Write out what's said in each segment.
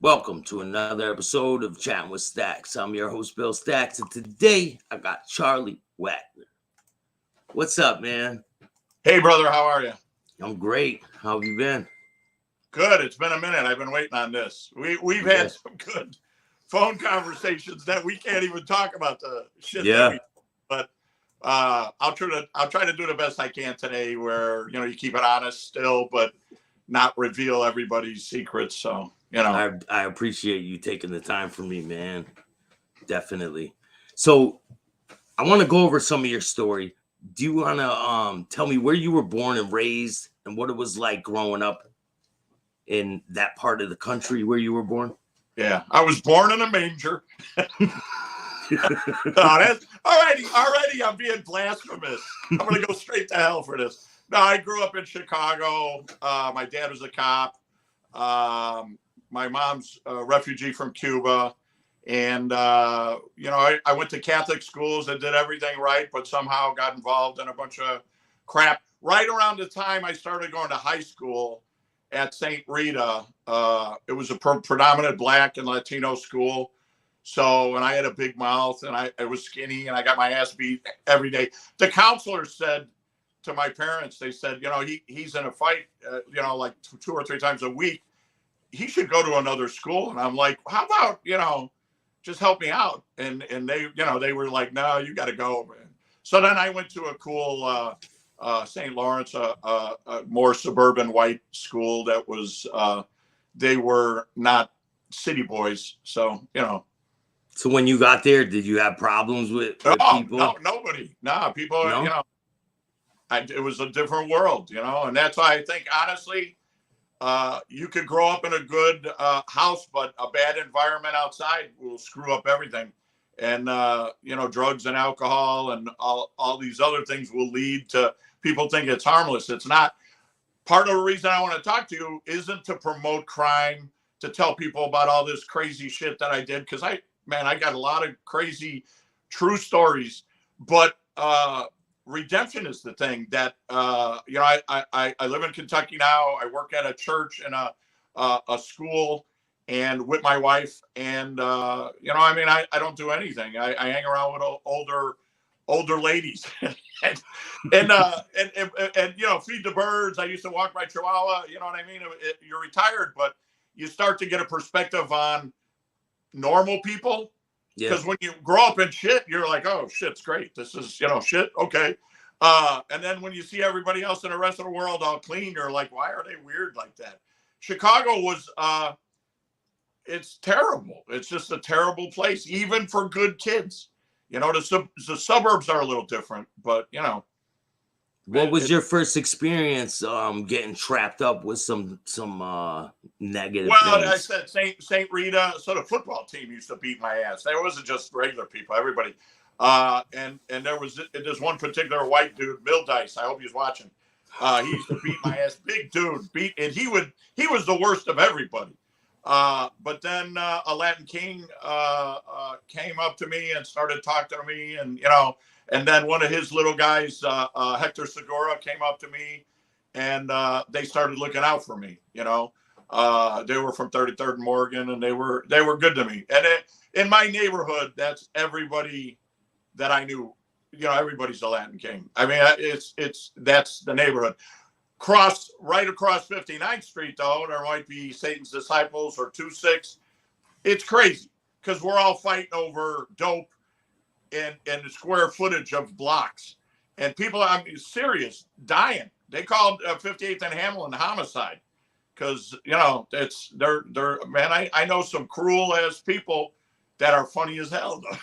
Welcome to another episode of Chatting with Staxx. I'm your host, Bill Staxx, and today I got Charlie Wagner. What's up, man? Hey, brother, how are you? I'm great. How have you been? Good. It's been a minute. I've been waiting on this. We've had some good phone conversations that we can't even talk about the shit. But I'll try to do the best I can today, where you keep it honest still, but not reveal everybody's secrets. So I appreciate you taking the time for me, man. Definitely. So I want to go over some of your story. Do you want to tell me where you were born and raised and what it was like growing up in that part of the country where you were born? Yeah, I was born in a manger. That's already I'm being blasphemous. I'm going to go straight to hell for this. No, I grew up in Chicago. My dad was a cop. My mom's a refugee from Cuba. And, I went to Catholic schools and did everything right, but somehow got involved in a bunch of crap. Right around the time I started going to high school at St. Rita, it was a predominant Black and Latino school. So, and I had a big mouth and I was skinny and I got my ass beat every day. The counselors said to my parents, they said, he's in a fight, like 2 or 3 times a week. He should go to another school. And I'm like, how about, just help me out. And they, they were like, no, you got to go, man. So then I went to a cool St. Lawrence, a more suburban white school that was, they were not city boys. So, So when you got there, did you have problems with people? No, nobody. No, people, No? It was a different world, and that's why I think, honestly, you could grow up in a good house, but a bad environment outside will screw up everything. And, drugs and alcohol and all these other things will lead to people think it's harmless. It's not. Part of the reason I want to talk to you isn't to promote crime, to tell people about all this crazy shit that I did. Because I got a lot of crazy true stories, but redemption is the thing that, I live in Kentucky now. I work at a church and a school and with my wife. And, I don't do anything. I hang around with older ladies and feed the birds. I used to walk my Chihuahua, you know what I mean? You're retired, but you start to get a perspective on normal people. Because when you grow up in shit, you're like, oh, shit's great. This is, shit. Okay. And then when you see everybody else in the rest of the world all clean, you're like, why are they weird like that? Chicago was, it's terrible. It's just a terrible place, even for good kids. The suburbs are a little different, but, What was your first experience getting trapped up with some negative things? I said St. Rita. So the football team used to beat my ass. There wasn't just regular people, everybody. And there was this one particular white dude, Bill Dice. I hope he's watching. He used to beat my ass. Big dude, and he was the worst of everybody. But then a Latin king came up to me and started talking to me, and then one of his little guys, Hector Segura, came up to me, and they started looking out for me. They were from 33rd and Morgan, and they were good to me. And in my neighborhood, that's everybody that I knew. Everybody's a Latin king. I mean, that's the neighborhood. Right across 59th Street, though, there might be Satan's Disciples or 2-6. It's crazy because we're all fighting over dope and the square footage of blocks, and people, I'm serious, dying. They called 58th and Hamlin homicide because they're man. I know some cruel ass people that are funny as hell though.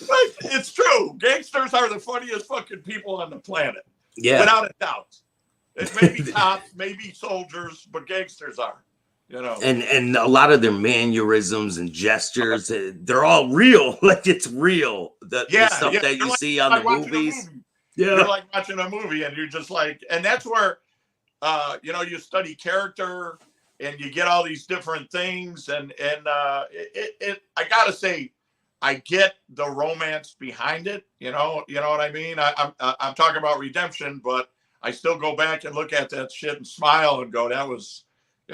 But it's true. Gangsters are the funniest fucking people on the planet. Yeah, without a doubt. It may be cops, maybe soldiers, but gangsters are. And a lot of their mannerisms and gestures, they're all real. Like it's real. The stuff that you see on the movies. Yeah, you're like watching a movie, and you're just like, and that's where, you study character, and you get all these different things, and I gotta say, I get the romance behind it. You know what I mean? I'm talking about redemption, but I still go back and look at that shit and smile and go, that was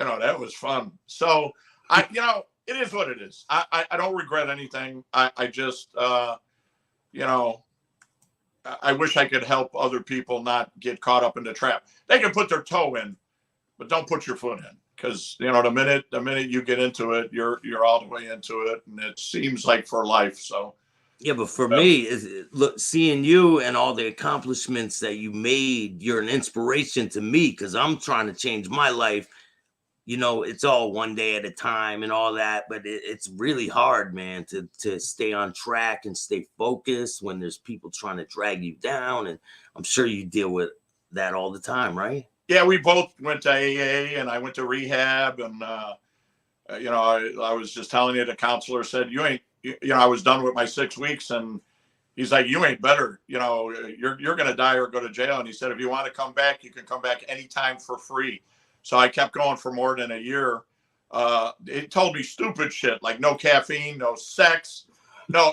that was fun. So it is what it is. I don't regret anything. I just, I wish I could help other people not get caught up in the trap. They can put their toe in, but don't put your foot in, because the minute you get into it, you're all the way into it, and it seems like for life. So yeah, but for me, look, seeing you and all the accomplishments that you made, you're an inspiration to me, because I'm trying to change my life. It's all one day at a time and all that, but it's really hard, man, to stay on track and stay focused when there's people trying to drag you down. And I'm sure you deal with that all the time, right? Yeah, we both went to AA, and I went to rehab, and I was just telling you, the counselor said, you ain't, I was done with my 6 weeks, and he's like, you ain't better, you're going to die or go to jail. And he said, if you want to come back, you can come back anytime for free. So I kept going for more than a year. It told me stupid shit like no caffeine, no sex, no,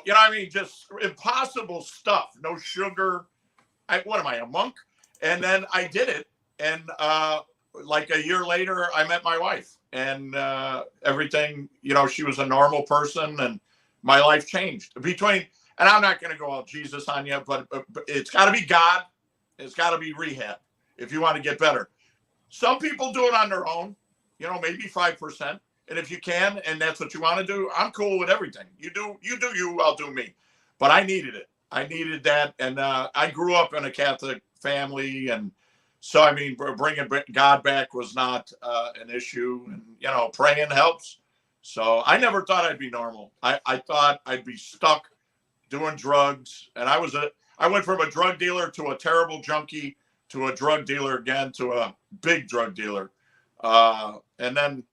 just impossible stuff. No sugar. What am I, a monk? And then I did it. And like a year later, I met my wife, and everything, she was a normal person, and my life changed and I'm not going to go all Jesus on you, but it's got to be God. It's got to be rehab if you want to get better. Some people do it on their own, maybe 5%. And if you can, and that's what you want to do, I'm cool with everything. You do you, I'll do me. But I needed it. I needed that. And I grew up in a Catholic family. And so, bringing God back was not an issue. And, praying helps. So I never thought I'd be normal. I thought I'd be stuck doing drugs. And I went from a drug dealer to a terrible junkie to a drug dealer again, to a big drug dealer. And then,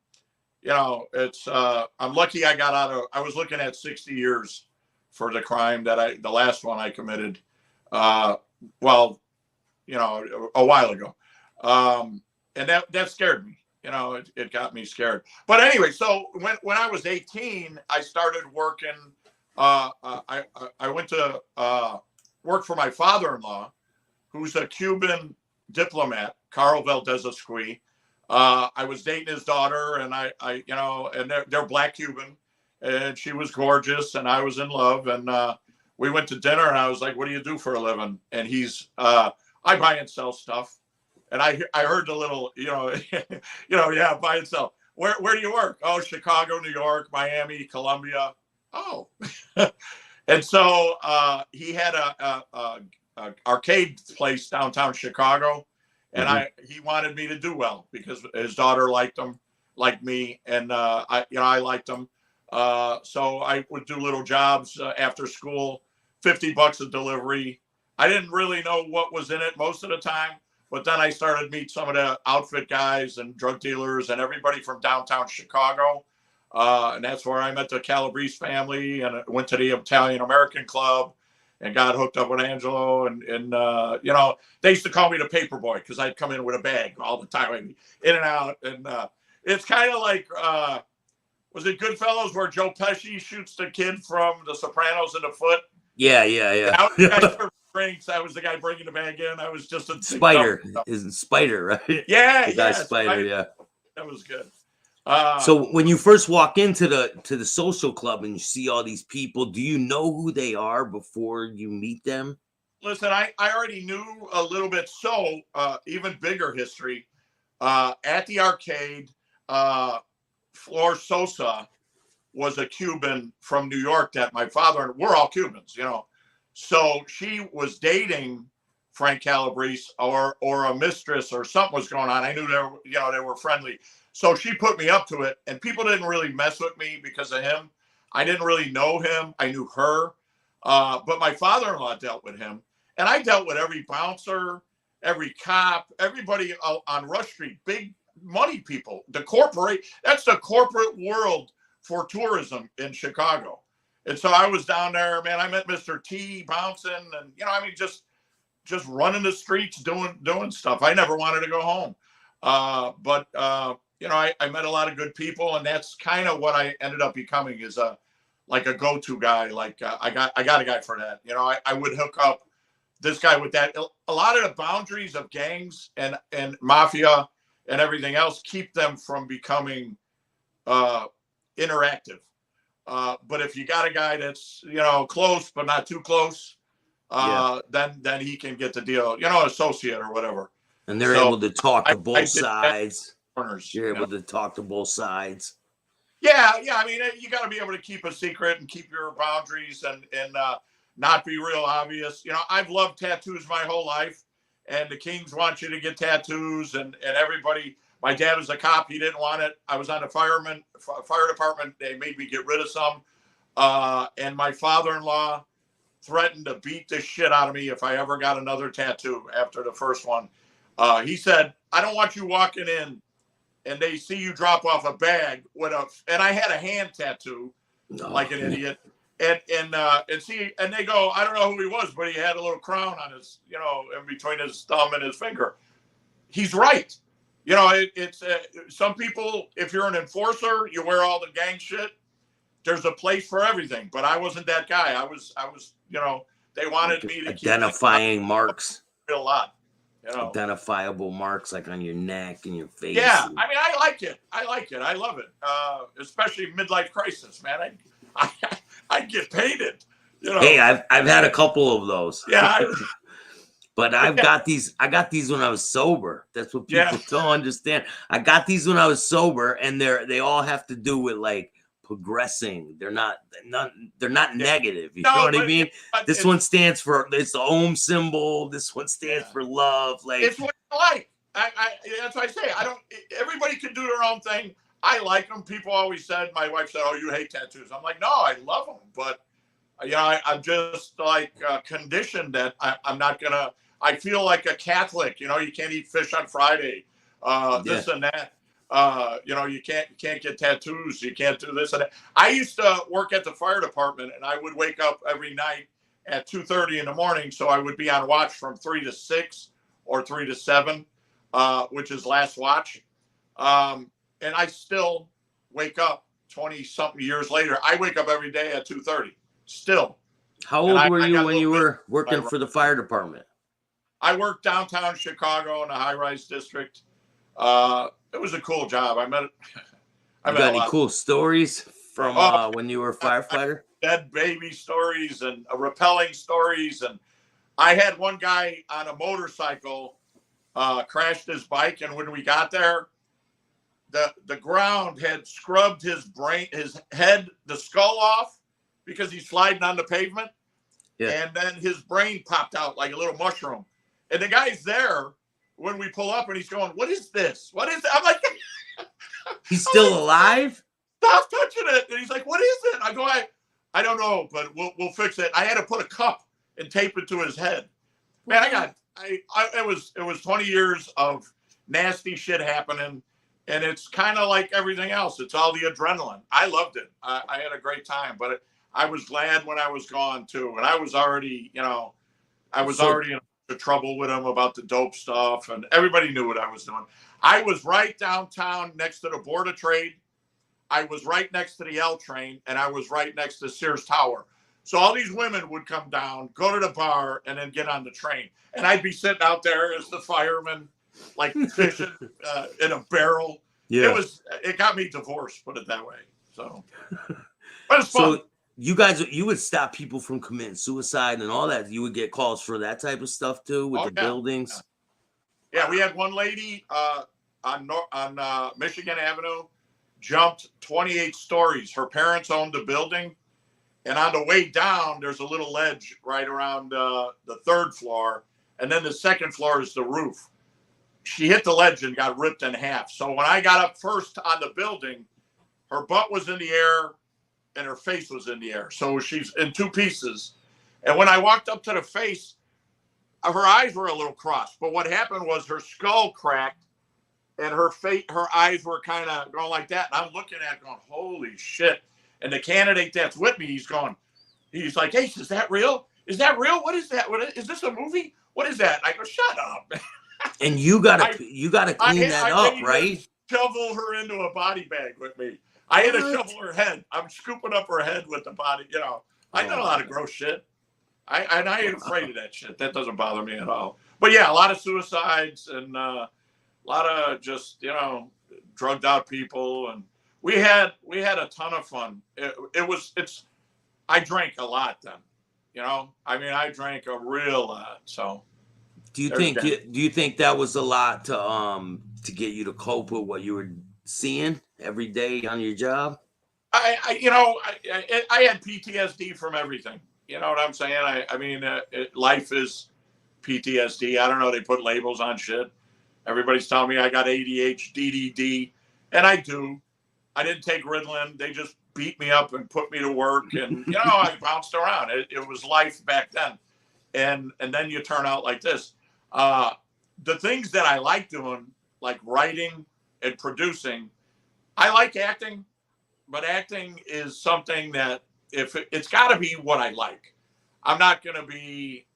it's, I'm lucky I got I was looking at 60 years for the crime the last one I committed, a while ago. And that scared me, it got me scared. But anyway, so when I was 18, I started working, I went to, work for my father-in-law, who's a Cuban diplomat, Carl Valdez-Esqui. I was dating his daughter, and and they're Black Cuban, and she was gorgeous, and I was in love. And we went to dinner, and I was like, "What do you do for a living?" And he's, "I buy and sell stuff." And I heard the little, yeah, buy and sell. Where do you work? Oh, Chicago, New York, Miami, Columbia. Oh, and so he had a arcade place downtown Chicago, and he wanted me to do well because his daughter liked me, and I liked him. So I would do little jobs after school, $50 a delivery. I didn't really know what was in it most of the time, but then I started to meet some of the outfit guys and drug dealers and everybody from downtown Chicago. And that's where I met the Calabrese family, and went to the Italian American Club and got hooked up with Angelo. And they used to call me the paper boy because I'd come in with a bag all the time, in and out. And it's kind of like, was it Goodfellas where Joe Pesci shoots the kid from The Sopranos in the foot? Yeah. I was the guy serving drinks. I was the guy bringing the bag in. I was just a Spider. Isn't Spider, right? Yeah, Spider, yeah. That was good. So when you first walk into the social club and you see all these people, do you know who they are before you meet them? Listen, I already knew a little bit. So even bigger history, at the arcade, Flor Sosa was a Cuban from New York that my father, we're all Cubans, So she was dating Frank Calabrese or a mistress or something was going on. I knew they were friendly. So she put me up to it, and people didn't really mess with me because of him. I didn't really know him. I knew her. But my father-in-law dealt with him, and I dealt with every bouncer, every cop, everybody on Rush Street, big money people, that's the corporate world for tourism in Chicago. And so I was down there, man. I met Mr. T bouncing, and just running the streets, doing stuff. I never wanted to go home, but I met a lot of good people, and that's kind of what I ended up becoming, is a go-to guy. Like I got a guy for that. I would hook up this guy with that. A lot of the boundaries of gangs and mafia and everything else keep them from becoming interactive. But if you got a guy that's, you know, close but not too close, then he can get the deal, you know, an associate or whatever. And they're able to talk to both I did sides. corners, You're you able know? to talk to both sides. Yeah. I mean, you got to be able to keep a secret and keep your boundaries and not be real obvious. You know, I've loved tattoos my whole life, and the Kings want you to get tattoos, and everybody. My dad was a cop; he didn't want it. I was on the fire department. They made me get rid of some, and my father-in-law threatened to beat the shit out of me if I ever got another tattoo after the first one. He said, "I don't want you walking in and they see you drop off a bag with and I had a hand tattoo like an idiot. And they go, I don't know who he was, but he had a little crown on his, you know, in between his thumb and his finger." He's right. You know, it's some people, if you're an enforcer, you wear all the gang shit. There's a place for everything, but I wasn't that guy. I was, you know, they wanted me to identifying marks. A lot. You know, identifiable marks like on your neck and your face. Yeah, I mean, I like it. I love it. Especially midlife crisis, man. I get painted. You know. Hey, I've had a couple of those. Yeah. But I got these when I was sober. That's what people don't understand. I got these when I was sober, and they all have to do with like progressing. They're not negative. You know what I mean? This one stands for, it's the Om symbol. This one stands for love. Like, it's what I like. That's what I say. Everybody can do their own thing. I like them. People always said, my wife said, "Oh, you hate tattoos." I'm like, no, I love them. But, you know, I'm just like conditioned that I'm not going to, I feel like a Catholic, you know, you can't eat fish on Friday, this and that. You know, you can't get tattoos. You can't do this and that. I used to work at the fire department, and I would wake up every night at 2:30 in the morning. So I would be on watch from 3 to 6 or 3 to 7, which is last watch. And I still wake up 20 something years later. I wake up every day at 2:30 still. How old were you when you were working for the fire department? I worked downtown Chicago in a high-rise district. It was a cool job. I met any cool stories from when you were a firefighter? Dead baby stories and repelling stories. And I had one guy on a motorcycle crashed his bike, and when we got there, the ground had scrubbed his head, the skull off because he's sliding on the pavement. Yeah. And then his brain popped out like a little mushroom. And the guy's there when we pull up, and he's going, "What is this? What is that?" I'm like, he's still alive? Stop touching it. And he's like, "What is it?" I go, I don't know, but we'll fix it. I had to put a cup and tape it to his head. Man, it was 20 years of nasty shit happening. And it's kind of like everything else. It's all the adrenaline. I loved it. I had a great time, but I was glad when I was gone too. And I was already, you know, already in trouble with him about the dope stuff, and everybody knew what I was doing. I was right downtown next to the Board of Trade. I was right next to the L train, and I was right next to Sears Tower. So all these women would come down, go to the bar, and then get on the train. And I'd be sitting out there as the fireman, like fishing in a barrel. Yeah. It got me divorced, put it that way. So, but it's fun. So you would stop people from committing suicide and all that. You would get calls for that type of stuff too with buildings. Yeah, we had one lady on Michigan Avenue jumped 28 stories. Her parents owned the building, and on the way down, there's a little ledge right around the 3rd floor, and then the 2nd floor is the roof. She hit the ledge and got ripped in half. So when I got up first on the building, her butt was in the air and her face was in the air. So she's in 2 pieces. And when I walked up to the face, her eyes were a little crossed. But what happened was her skull cracked and her eyes were kind of going like that. And I'm looking at it going, holy shit. And the candidate that's with me, he's like, "Hey, is that real? Is that real? What is that? Is this a movie? What is that?" And I go, "Shut up." And you gotta clean that up, right? Shovel her into a body bag with me. I had to shovel her head. I'm scooping up her head with the body. You know, I know a lot of gross shit. I ain't afraid of that shit. That doesn't bother me at all. But yeah, a lot of suicides, and A lot of just, drugged out people, and we had a ton of fun. I drank a lot then. I mean, I drank a real lot. So Do you think that was a lot to get you to cope with what you were seeing every day on your job? I had PTSD from everything. You know what I'm saying? I mean, life is PTSD. I don't know. They put labels on shit. Everybody's telling me I got ADHD, and I do. I didn't take Ritalin. They just beat me up and put me to work, and I bounced around. It was life back then, and then you turn out like this. The things that I like doing, like writing and producing, I like acting, but acting is something that it's got to be what I like. I'm not going to be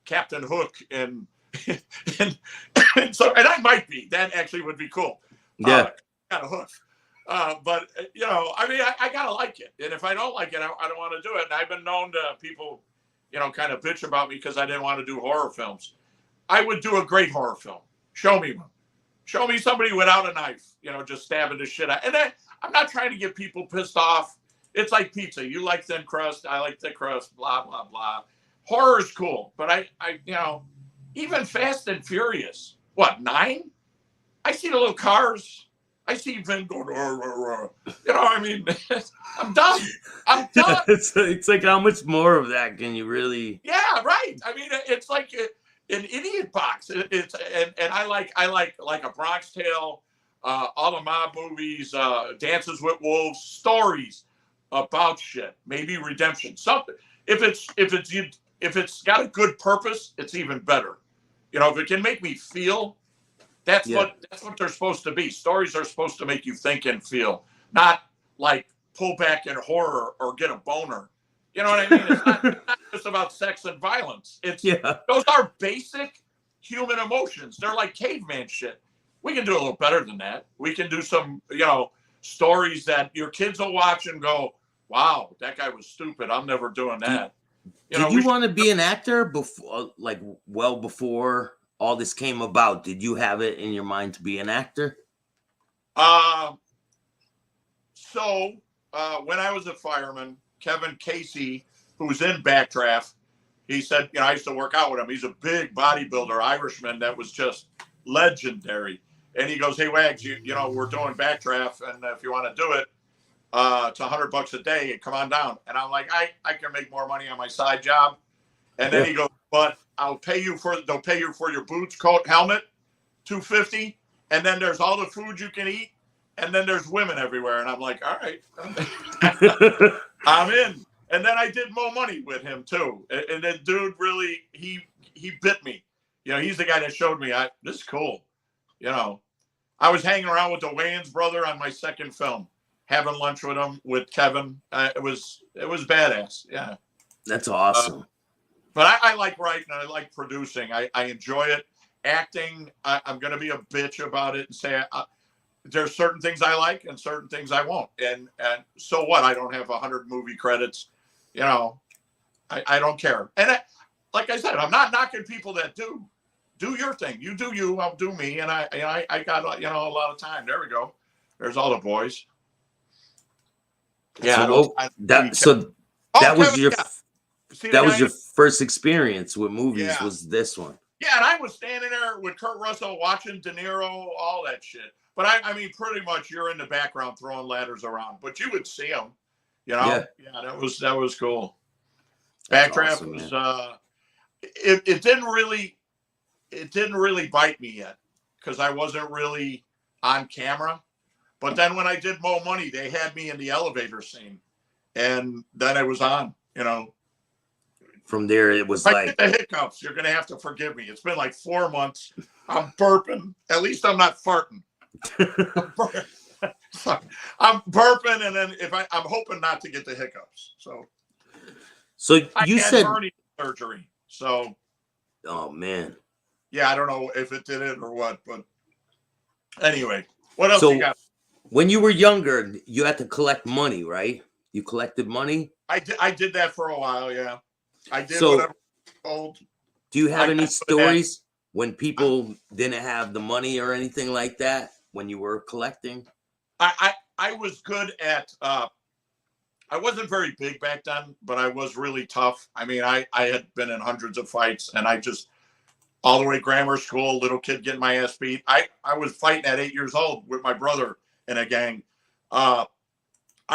Captain Hook and and I might be. That actually would be cool. Yeah. Kind of hook. But I mean, I gotta like it, and if I don't like it, I don't want to do it. And I've been known to people, kind of bitch about me because I didn't want to do horror films. I would do a great horror film. Show me one. Show me somebody without a knife, just stabbing the shit out. And I'm not trying to get people pissed off. It's like pizza. You like thin crust. I like thick crust. Blah blah blah. Horror is cool, but I even Fast and Furious. What, 9? I see the little cars. I see Vin going, I mean, I'm done. I'm done. It's like, how much more of that can you really? Yeah, right. I mean, it's like an idiot box. And I like a Bronx Tale, all the mob movies, Dances with Wolves, stories about shit, maybe redemption, something. If it's got a good purpose, it's even better. If it can make me feel. That's what they're supposed to be. Stories are supposed to make you think and feel, not like pull back in horror or get a boner. You know what I mean? It's not just about sex and violence. Those are basic human emotions. They're like caveman shit. We can do a little better than that. We can do some, stories that your kids will watch and go, "Wow, that guy was stupid. I'm never doing that." Did you want to be an actor before, well before all this came about? Did you have it in your mind to be an actor? So when I was a fireman, Kevin Casey, who's in Backdraft, he said, I used to work out with him. He's a big bodybuilder, Irishman that was just legendary. And he goes, "Hey, Wags, we're doing Backdraft, and if you want to do it, it's $100 a day. Come on down." And I'm like, I can make more money on my side job. And then he goes, "But they'll pay you for your boots, coat, helmet, $250, and then there's all the food you can eat, and then there's women everywhere." And I'm like, "All right, I'm in." And then I did more money with him too. And that dude really he bit me. He's the guy that showed me this is cool. I was hanging around with the Wayans brother on my second film, having lunch with him with Kevin. It was badass. Yeah, that's awesome. But I like writing. I like producing. I enjoy it. Acting, I'm going to be a bitch about it and say there's certain things I like and certain things I won't. And so what? I don't have 100 movie credits. I don't care. And like I said, I'm not knocking people that do. Do your thing. You do you. I'll do me. And I got a lot of time. There we go. There's all the boys. Yeah. That was your first experience with movies. Yeah. Was this one? Yeah, and I was standing there with Kurt Russell watching De Niro, all that shit. But I mean, pretty much you're in the background throwing ladders around, but you would see them. Yeah, that was cool. Backdraft was it didn't really bite me yet because I wasn't really on camera. But then when I did Mo Money, they had me in the elevator scene, and then I was on. From there, it was I get the hiccups. You're going to have to forgive me. It's been like 4 months. I'm burping. At least I'm not farting. I'm burping, and then I'm hoping not to get the hiccups. So you said hernia surgery. So, oh man. Yeah, I don't know if it did it or what, but anyway, what else you got? When you were younger, you had to collect money, right? You collected money? I did that for a while, yeah. I did whatever I was told. Do you have any stories when people didn't have the money or anything like that when you were collecting? I was good at I wasn't very big back then, but I was really tough. I mean, I had been in hundreds of fights, and I just all the way grammar school, little kid getting my ass beat. I was fighting at 8 years old with my brother in a gang. I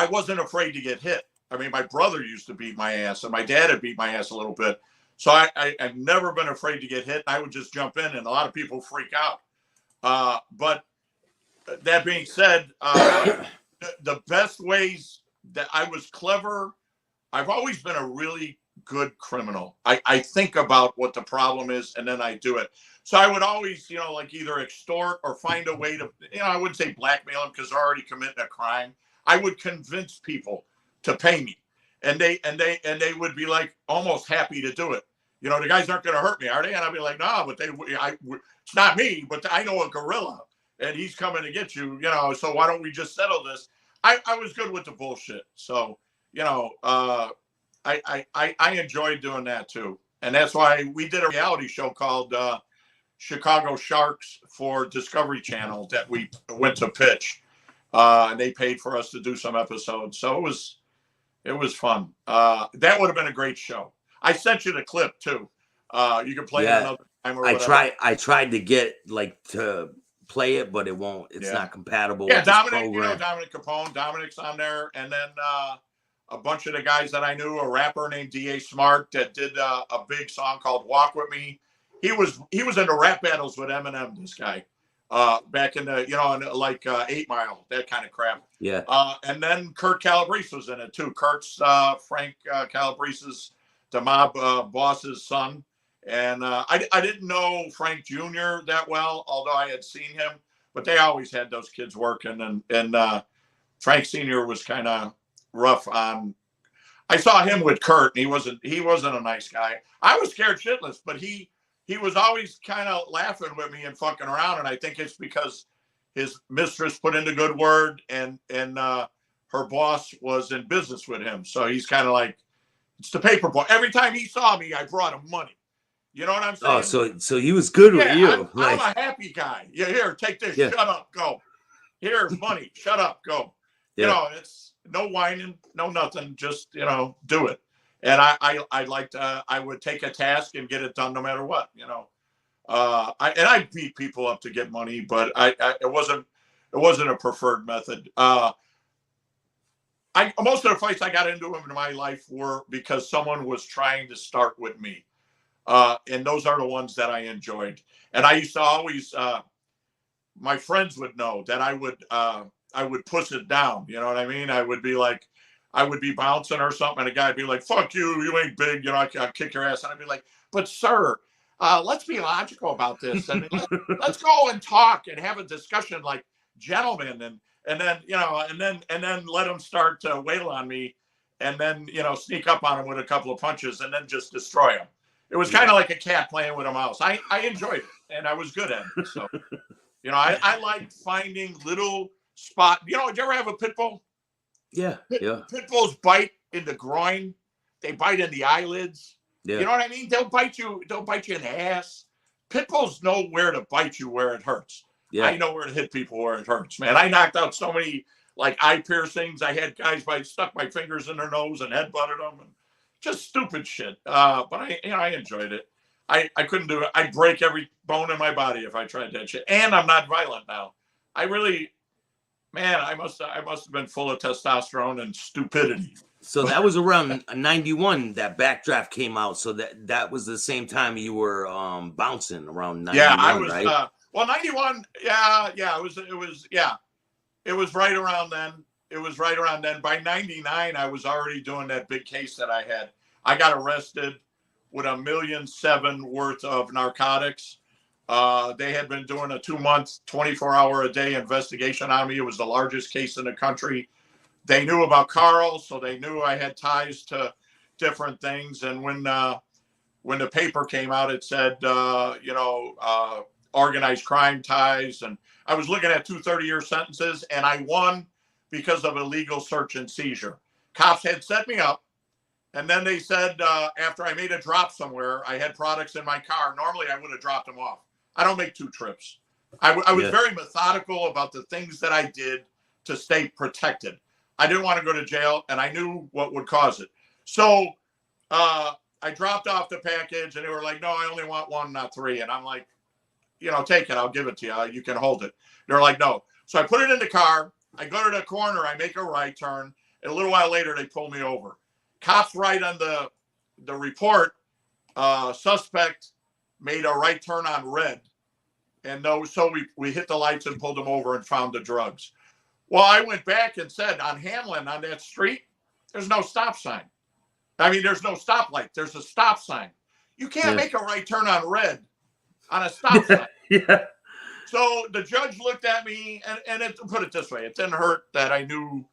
wasn't afraid to get hit. I mean, my brother used to beat my ass, and my dad had beat my ass a little bit. So I've never been afraid to get hit. I would just jump in, and a lot of people freak out. But that being said, the best ways that I was clever, I've always been a really good criminal. I think about what the problem is, and then I do it. So I would always, like either extort or find a way to, I wouldn't say blackmail them because they're already committing a crime. I would convince people to pay me, and they would be like almost happy to do it. The guys aren't going to hurt me, are they? And I'd be like, no, but it's not me, but I know a gorilla, and he's coming to get you. So why don't we just settle this? I was good with the bullshit, so I enjoyed doing that too, and that's why we did a reality show called Chicago Sharks for Discovery Channel that we went to pitch. And they paid for us to do some episodes. So it was fun. That would have been a great show. I sent you the clip too. You can play it another time or whatever. I tried to get to play it, but it won't. It's not compatible. Yeah, with Dominic, this Dominic Capone. Dominic's on there, and then a bunch of the guys that I knew. A rapper named D.A. Smart that did a big song called "Walk with Me." He was into rap battles with Eminem. This guy. Back in the, in like 8 Mile, that kind of crap. Yeah. And then Kurt Calabrese was in it too. Kurt's Frank Calabrese's, the mob boss's son. And I didn't know Frank Jr. that well, although I had seen him, but they always had those kids working. And Frank Sr. was kind of rough on. I saw him with Kurt, and he wasn't a nice guy. I was scared shitless, but he was always kind of laughing with me and fucking around. And I think it's because his mistress put in the good word, and her boss was in business with him. So he's kind of like, it's the paper boy. Every time he saw me, I brought him money. You know what I'm saying? Oh, so he was good with you. I'm a happy guy. Yeah, here, take this. Yeah. Shut up, go. Here's money. Shut up, go. Yeah. It's no whining, no nothing. Just, do it. And I liked, I would take a task and get it done no matter what, I beat people up to get money, but it wasn't a preferred method. Most of the fights I got into in my life were because someone was trying to start with me. And those are the ones that I enjoyed. And I used to always, my friends would know that I would push it down. You know what I mean? I would be like, I would be bouncing or something, and a guy would be like, fuck you, you ain't big, I'll kick your ass. And I'd be like, but sir, let's be logical about this. And let's go and talk and have a discussion like gentlemen, and then let them start to wail on me, and then, sneak up on them with a couple of punches and then just destroy them. It was kind of like a cat playing with a mouse. I enjoyed it, and I was good at it. So, I liked finding little spot. Did you ever have a pit bull? Yeah. Pit bulls bite in the groin. They bite in the eyelids. Yeah. You know what I mean? They'll bite you in the ass. Pit bulls know where to bite you where it hurts. Yeah. I know where to hit people where it hurts, man. I knocked out so many like eye piercings. I had guys stuck my fingers in their nose and headbutted them, and just stupid shit. But I enjoyed it. I couldn't do it. I'd break every bone in my body if I tried that shit. And I'm not violent now. Man, I must have been full of testosterone and stupidity. So that was around 91 that Backdraft came out. So that was the same time you were bouncing around 91, yeah, I was, right? 91, yeah, it was right around then. It was right around then. By 99, I was already doing that big case that I had. I got arrested with $1.7 million worth of narcotics. They had been doing a 2-month, 24-hour-a-day investigation on me. It was the largest case in the country. They knew about Carl, so they knew I had ties to different things. And when the paper came out, it said, organized crime ties. And I was looking at 2 30-year sentences, and I won because of illegal search and seizure. Cops had set me up. And then they said, after I made a drop somewhere, I had products in my car. Normally, I would have dropped them off. I don't make 2 trips. I was Yeah. very methodical about the things that I did to stay protected. I didn't want to go to jail, and I knew what would cause it. So I dropped off the package, and they were like, no, I only want 1, not 3. And I'm like, take it. I'll give it to you. You can hold it. They're like, no. So I put it in the car. I go to the corner. I make a right turn. And a little while later, they pull me over. Cops write on the report, suspect made a right turn on red. And so we hit the lights and pulled him over and found the drugs. Well, I went back and said, on Hamlin, on that street, there's no stop sign. I mean, there's no stoplight. There's a stop sign. You can't make a right turn on red on a stop sign. Yeah. So the judge looked at me, and put it this way, it didn't hurt that I knew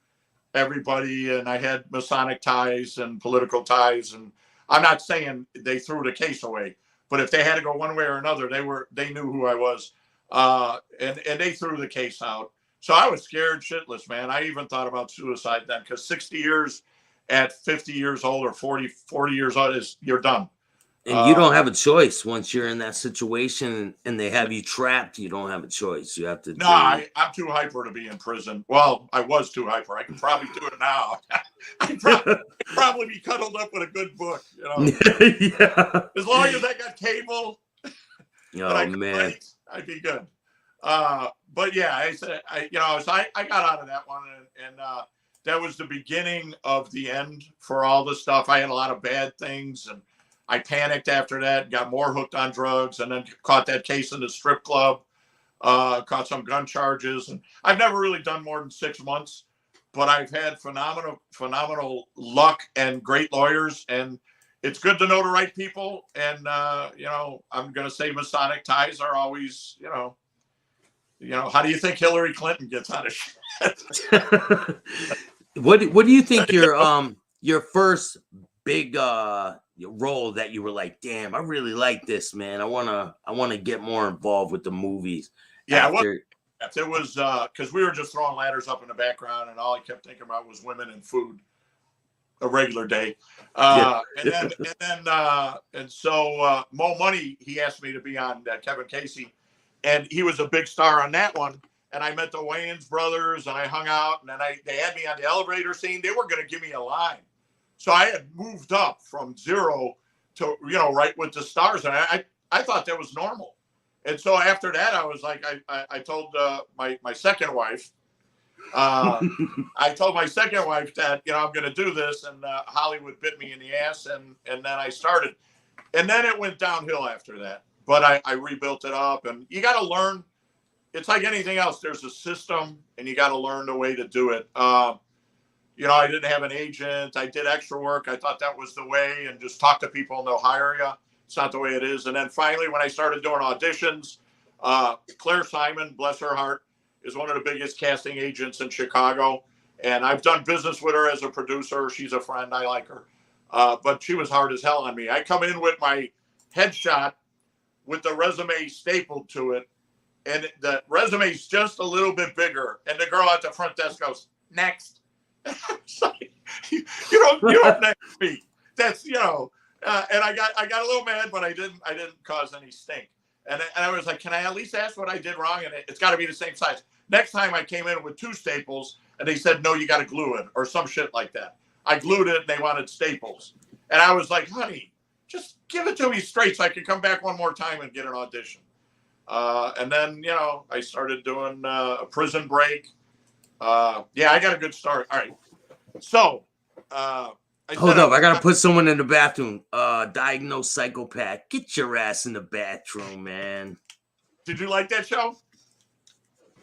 everybody and I had Masonic ties and political ties. And I'm not saying they threw the case away, but if they had to go one way or another, they knew who I was. And they threw the case out. So I was scared shitless, man. I even thought about suicide then, because 60 years at 50 years old or 40 years old you're done. And you don't have a choice once you're in that situation and they have you trapped. You don't have a choice. You have to. No, I'm too hyper to be in prison. Well, I was too hyper. I can probably do it now. I'd probably be cuddled up with a good book. Yeah. As long as I got cable, Oh man, I'd be good. But yeah, I said, so I got out of that one, and that was the beginning of the end for all the stuff. I had a lot of bad things, and I panicked after that, got more hooked on drugs, and then caught that case in the strip club, caught some gun charges. And I've never really done more than 6 months, but I've had phenomenal luck and great lawyers. And it's good to know the right people. And, I'm going to say Masonic ties are always, how do you think Hillary Clinton gets out of shit? What do you think your first big role that you were like, damn, I really like this, man. I wanna get more involved with the movies? Yeah, it was because we were just throwing ladders up in the background, and all I kept thinking about was women and food, a regular day. And so Mo Money, he asked me to be on Kevin Casey, and he was a big star on that one. And I met the Wayans brothers, and I hung out, and then they had me on the elevator scene. They were going to give me a line. So I had moved up from 0 to, right with the stars. And I thought that was normal. And so after that, I was like, I told my second wife, I told my second wife that, I'm going to do this. And Hollywood bit me in the ass. And then I started. And then it went downhill after that. But I rebuilt it up. And you got to learn. It's like anything else. There's a system, and you got to learn the way to do it. I didn't have an agent. I did extra work. I thought that was the way, and just talk to people and they'll hire you. It's not the way it is. And then finally, when I started doing auditions, Claire Simon, bless her heart, is one of the biggest casting agents in Chicago. And I've done business with her as a producer. She's a friend. I like her. But she was hard as hell on me. I come in with my headshot with the resume stapled to it. And the resume is just a little bit bigger. And the girl at the front desk goes, next. Like, you don't next me. That's, and I got a little mad, but I didn't cause any stink. And I was like, can I at least ask what I did wrong? And it's got to be the same size. Next time I came in with 2 staples, and they said, no, you got to glue it or some shit like that. I glued it, and they wanted staples. And I was like, honey, just give it to me straight so I can come back one more time and get an audition. And then, I started doing a Prison Break. I got a good start. All right. So, hold up. I got to put someone in the bathroom. Diagnosed psychopath. Get your ass in the bathroom, man. Did you like that show?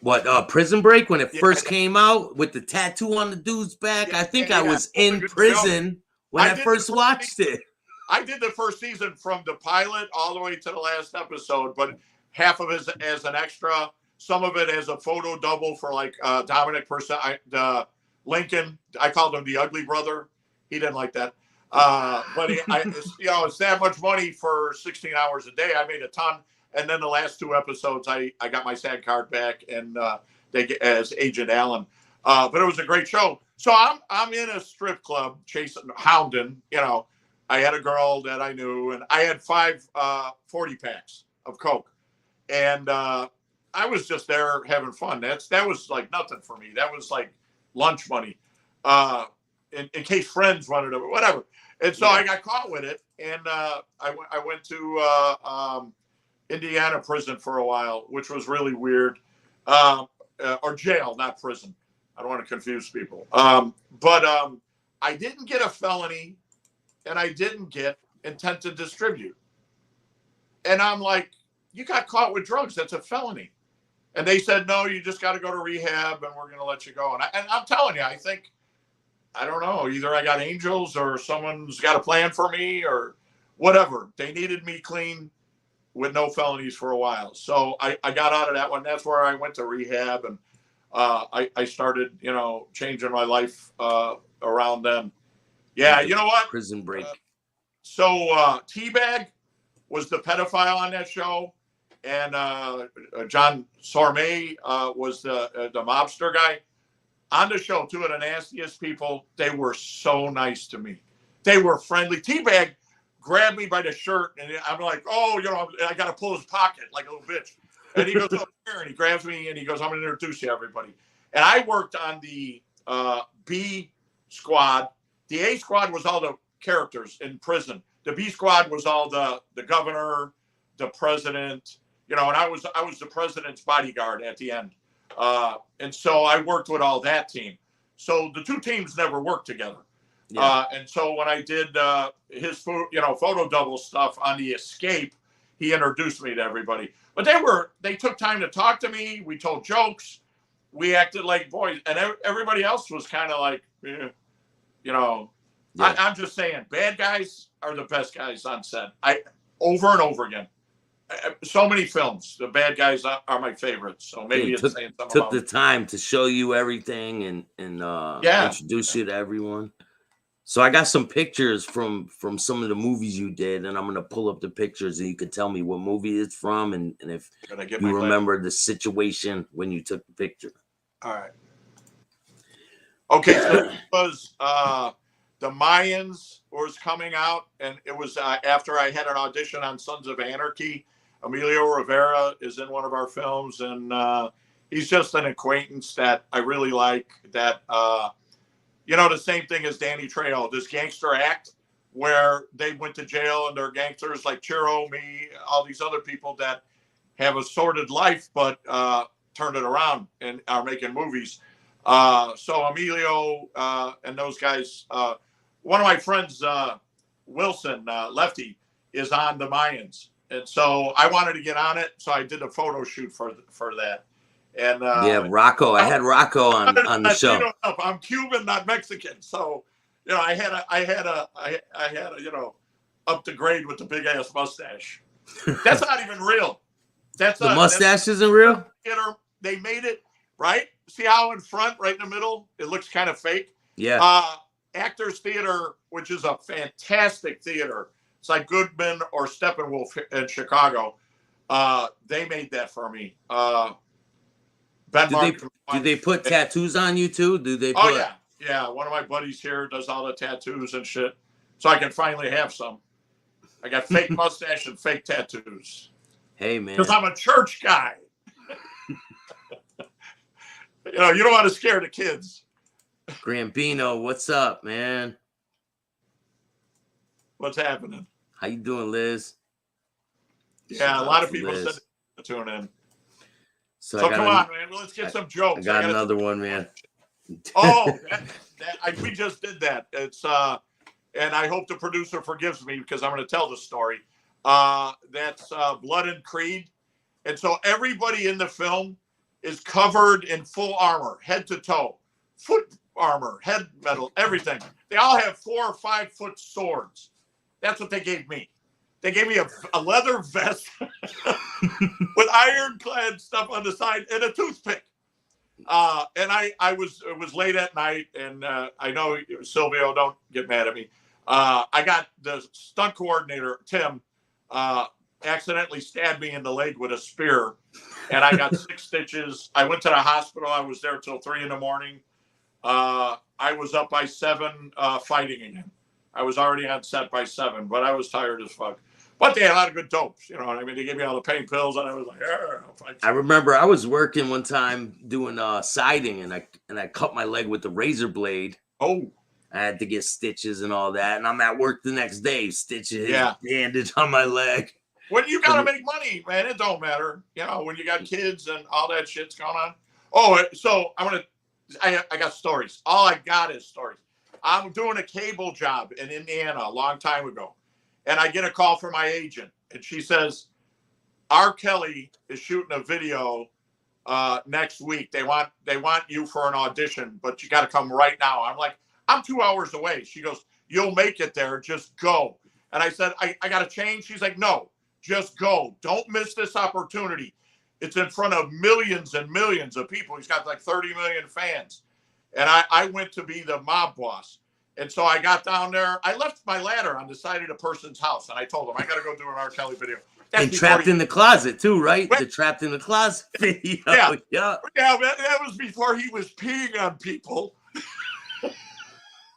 What, Prison Break? When it first came out with the tattoo on the dude's back? I think I was in prison when I first watched it. I did the first season from the pilot all the way to the last episode, but half of it as an extra, some of it as a photo double for like Dominic Lincoln. I called him the ugly brother. He didn't like that. But it's that much money for 16 hours a day. I made a ton. And then the last 2 episodes, I got my SAG card back, and they get as Agent Allen. But it was a great show. So I'm in a strip club hounding. I had a girl that I knew, and I had 5 40 packs of Coke. And I was just there having fun. That was like nothing for me. That was like lunch money, in case friends wanted to, whatever. And so I got caught with it, and I went to Indiana prison for a while, which was really weird, or jail, not prison. I don't want to confuse people. But I didn't get a felony, and I didn't get intent to distribute. And I'm like, you got caught with drugs. That's a felony. And they said, no, you just got to go to rehab, and we're going to let you go. And I'm telling you, I think, I don't know, either I got angels or someone's got a plan for me or whatever. They needed me clean with no felonies for a while. So I got out of that one. That's where I went to rehab, and I started, changing my life around then. Yeah, you know what? Prison Break. So Teabag was the pedophile on that show, and John Sormay was the mobster guy. On the show, two of the nastiest people. They were so nice to me. They were friendly. Teabag grabbed me by the shirt, and I'm like, oh, I got to pull his pocket like a little bitch. And he goes over here, and he grabs me, and he goes, I'm going to introduce you to everybody. And I worked on the B squad. The A squad was all the characters in prison. The B squad was all the governor, the president, and I was the president's bodyguard at the end. And so I worked with all that team. So the two teams never worked together. Yeah. And so when I did his photo double stuff on the escape, he introduced me to everybody. But they took time to talk to me. We told jokes. We acted like boys, and everybody else was kind of like, Yeah. I'm just saying, bad guys are the best guys on set. Over and over again. So many films, the bad guys are my favorites. So maybe it's saying something. Took the time to show you everything and introduce you to everyone. So I got some pictures from some of the movies you did, and I'm gonna pull up the pictures, and you can tell me what movie it's from, and if you remember the situation when you took the picture. All right. Okay, so it was the Mayans was coming out, and it was after I had an audition on Sons of Anarchy. Emilio Rivera is in one of our films, and he's just an acquaintance that I really like. That the same thing as Danny Trejo, this gangster act where they went to jail and they're gangsters like Chiro, me, all these other people that have a sordid life but turned it around and are making movies. So Emilio and those guys. One of my friends, Wilson Lefty, is on the Mayans. And so I wanted to get on it, so I did a photo shoot for that. And Rocco. I had Rocco on the show. I'm Cuban, not Mexican, so I had a up to grade with the big ass mustache. That's not even real. The mustache isn't real. They made it right. See how in front, right in the middle, it looks kind of fake. Yeah. Actors Theater, which is a fantastic theater. It's like Goodman or Steppenwolf in Chicago. They made that for me. Did they put tattoos on you too? Do they? Oh yeah. One of my buddies here does all the tattoos and shit, so I can finally have some. I got fake mustache and fake tattoos. Hey man, because I'm a church guy. You don't want to scare the kids. Grambino, what's up, man? What's happening? How you doing, Liz? Yeah, a lot of people said to tune in. So come on, man. Well, let's get some jokes. I got another one, man. Oh, we just did that. It's and I hope the producer forgives me because I'm going to tell the story. That's Blood and Creed, and so everybody in the film is covered in full armor, head to toe, foot armor, head metal, everything. They all have 4 or 5 foot swords. That's what they gave me. They gave me a leather vest with ironclad stuff on the side and a toothpick. And it was late at night, and I know Silvio, don't get mad at me. I got the stunt coordinator, Tim, accidentally stabbed me in the leg with a spear, and I got 6 stitches. I went to the hospital. I was there till 3 a.m. I was up by 7 fighting again. I was already on set by 7, but I was tired as fuck. But they had a lot of good dopes. You know what I mean? They gave me all the pain pills, and I was like, I remember I was working one time doing siding, and I cut my leg with the razor blade. oh, I had to get stitches and all that, and I'm at work the next day, stitches, yeah. bandage on my leg. When you got to make money, man, it don't matter. You know, when you got kids and all that shit's going on. Oh, so I got stories. All I got is stories. I'm doing a cable job in Indiana a long time ago, and I get a call from my agent, and she says, R. Kelly is shooting a video next week. They want you for an audition, but you got to come right now. I'm like, I'm 2 hours away. She goes, you'll make it there. Just go. And I said, I got to change. She's like, no, just go. Don't miss this opportunity. It's in front of millions and millions of people. He's got like 30 million fans. And I went to be the mob boss. And so I got down there. I left my ladder on the side of the person's house. And I told him, I got to go do an R. Kelly video. And Trapped in the Closet too, right? The Trapped in the Closet video. Yeah. Yeah. That was before he was peeing on people.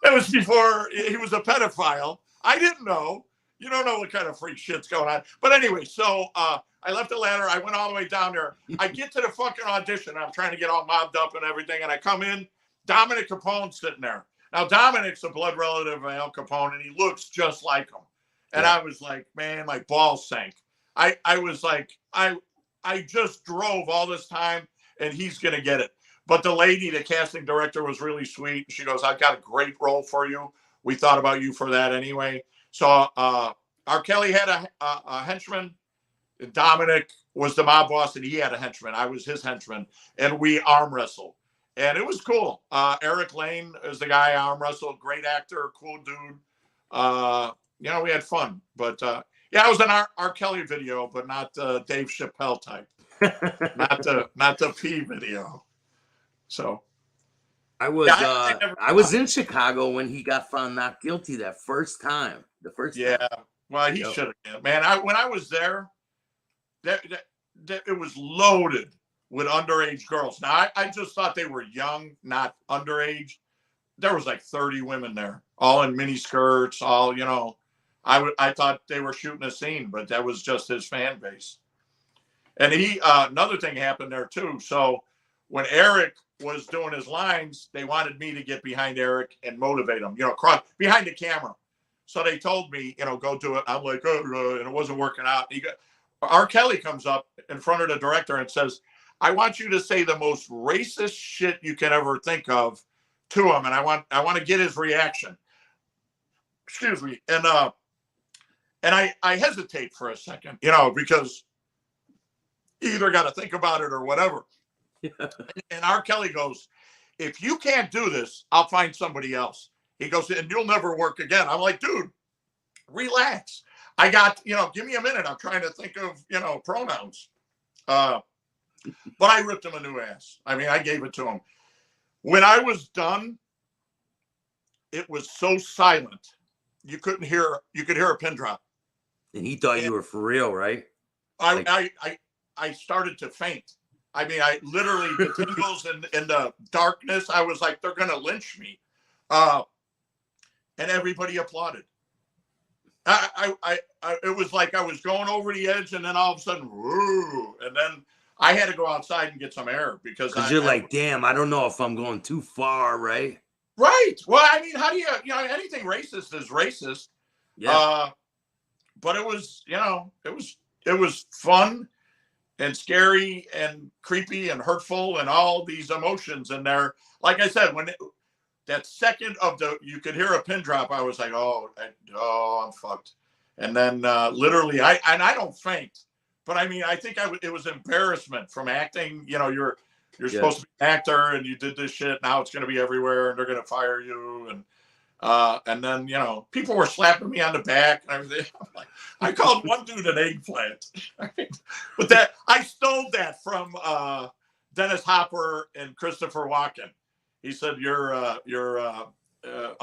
That was before he was a pedophile. I didn't know. You don't know what kind of freak shit's going on. But anyway, so I left the ladder. I went all the way down there. I get to the fucking audition. I'm trying to get all mobbed up and everything. And I come in. Dominic Capone's sitting there. Now, Dominic's a blood relative of Al Capone, and he looks just like him. And I was like, man, my balls sank. I was like, I just drove all this time, and he's going to get it. But the lady, the casting director, was really sweet. She goes, I've got a great role for you. We thought about you for that anyway. So R. Kelly had a henchman. Dominic was the mob boss, and he had a henchman. I was his henchman, and we arm wrestled. And it was cool. Eric Lane is the guy I arm wrestled. Great actor, cool dude. You know, we had fun. But yeah, it was an R. Kelly video, but not the Dave Chappelle type. not the P video. So I was I was in Chicago when he got found not guilty that first time. The first time. Well, he should have. Man, when I was there, that it was loaded with underage girls. Now, I just thought they were young, not underage. There was like 30 women there, all in mini skirts, all, you know. I thought they were shooting a scene, but that was just his fan base. And another thing happened there too. So when Eric was doing his lines, they wanted me to get behind Eric and motivate him, you know, behind the camera. So they told me, you know, go do it. I'm like, oh, and it wasn't working out. R. Kelly comes up in front of the director and says, I want you to say the most racist shit you can ever think of to him, and I want to get his reaction. Excuse me. And I hesitate for a second, you know, because you either got to think about it or whatever. And R. Kelly goes, if you can't do this, I'll find somebody else. He goes, and you'll never work again. I'm like, dude, relax. I got, you know, give me a minute. I'm trying to think of, you know, pronouns. But I ripped him a new ass. I mean, I gave it to him. When I was done, it was so silent. You could hear a pin drop. And he thought you were for real, right? I started to faint. I mean, I literally, the tingles in the darkness, I was like, they're going to lynch me. And everybody applauded. It was like I was going over the edge, and then all of a sudden, whoo, and then I had to go outside and get some air because you're like, damn, I don't know if I'm going too far, right? Right. Well, I mean, how do you know, anything racist is racist. Yeah. But it was, you know, it was fun and scary and creepy and hurtful and all these emotions in there. Like I said, that second of you could hear a pin drop, I was like, oh, I'm fucked. And then literally, I don't faint, but I mean, I think it was embarrassment from acting. You know, you're supposed to be an actor and you did this shit. Now it's going to be everywhere and they're going to fire you. And then, you know, people were slapping me on the back and everything. I'm like, I called one dude an eggplant. But that I stole that from Dennis Hopper and Christopher Walken. He said, you're a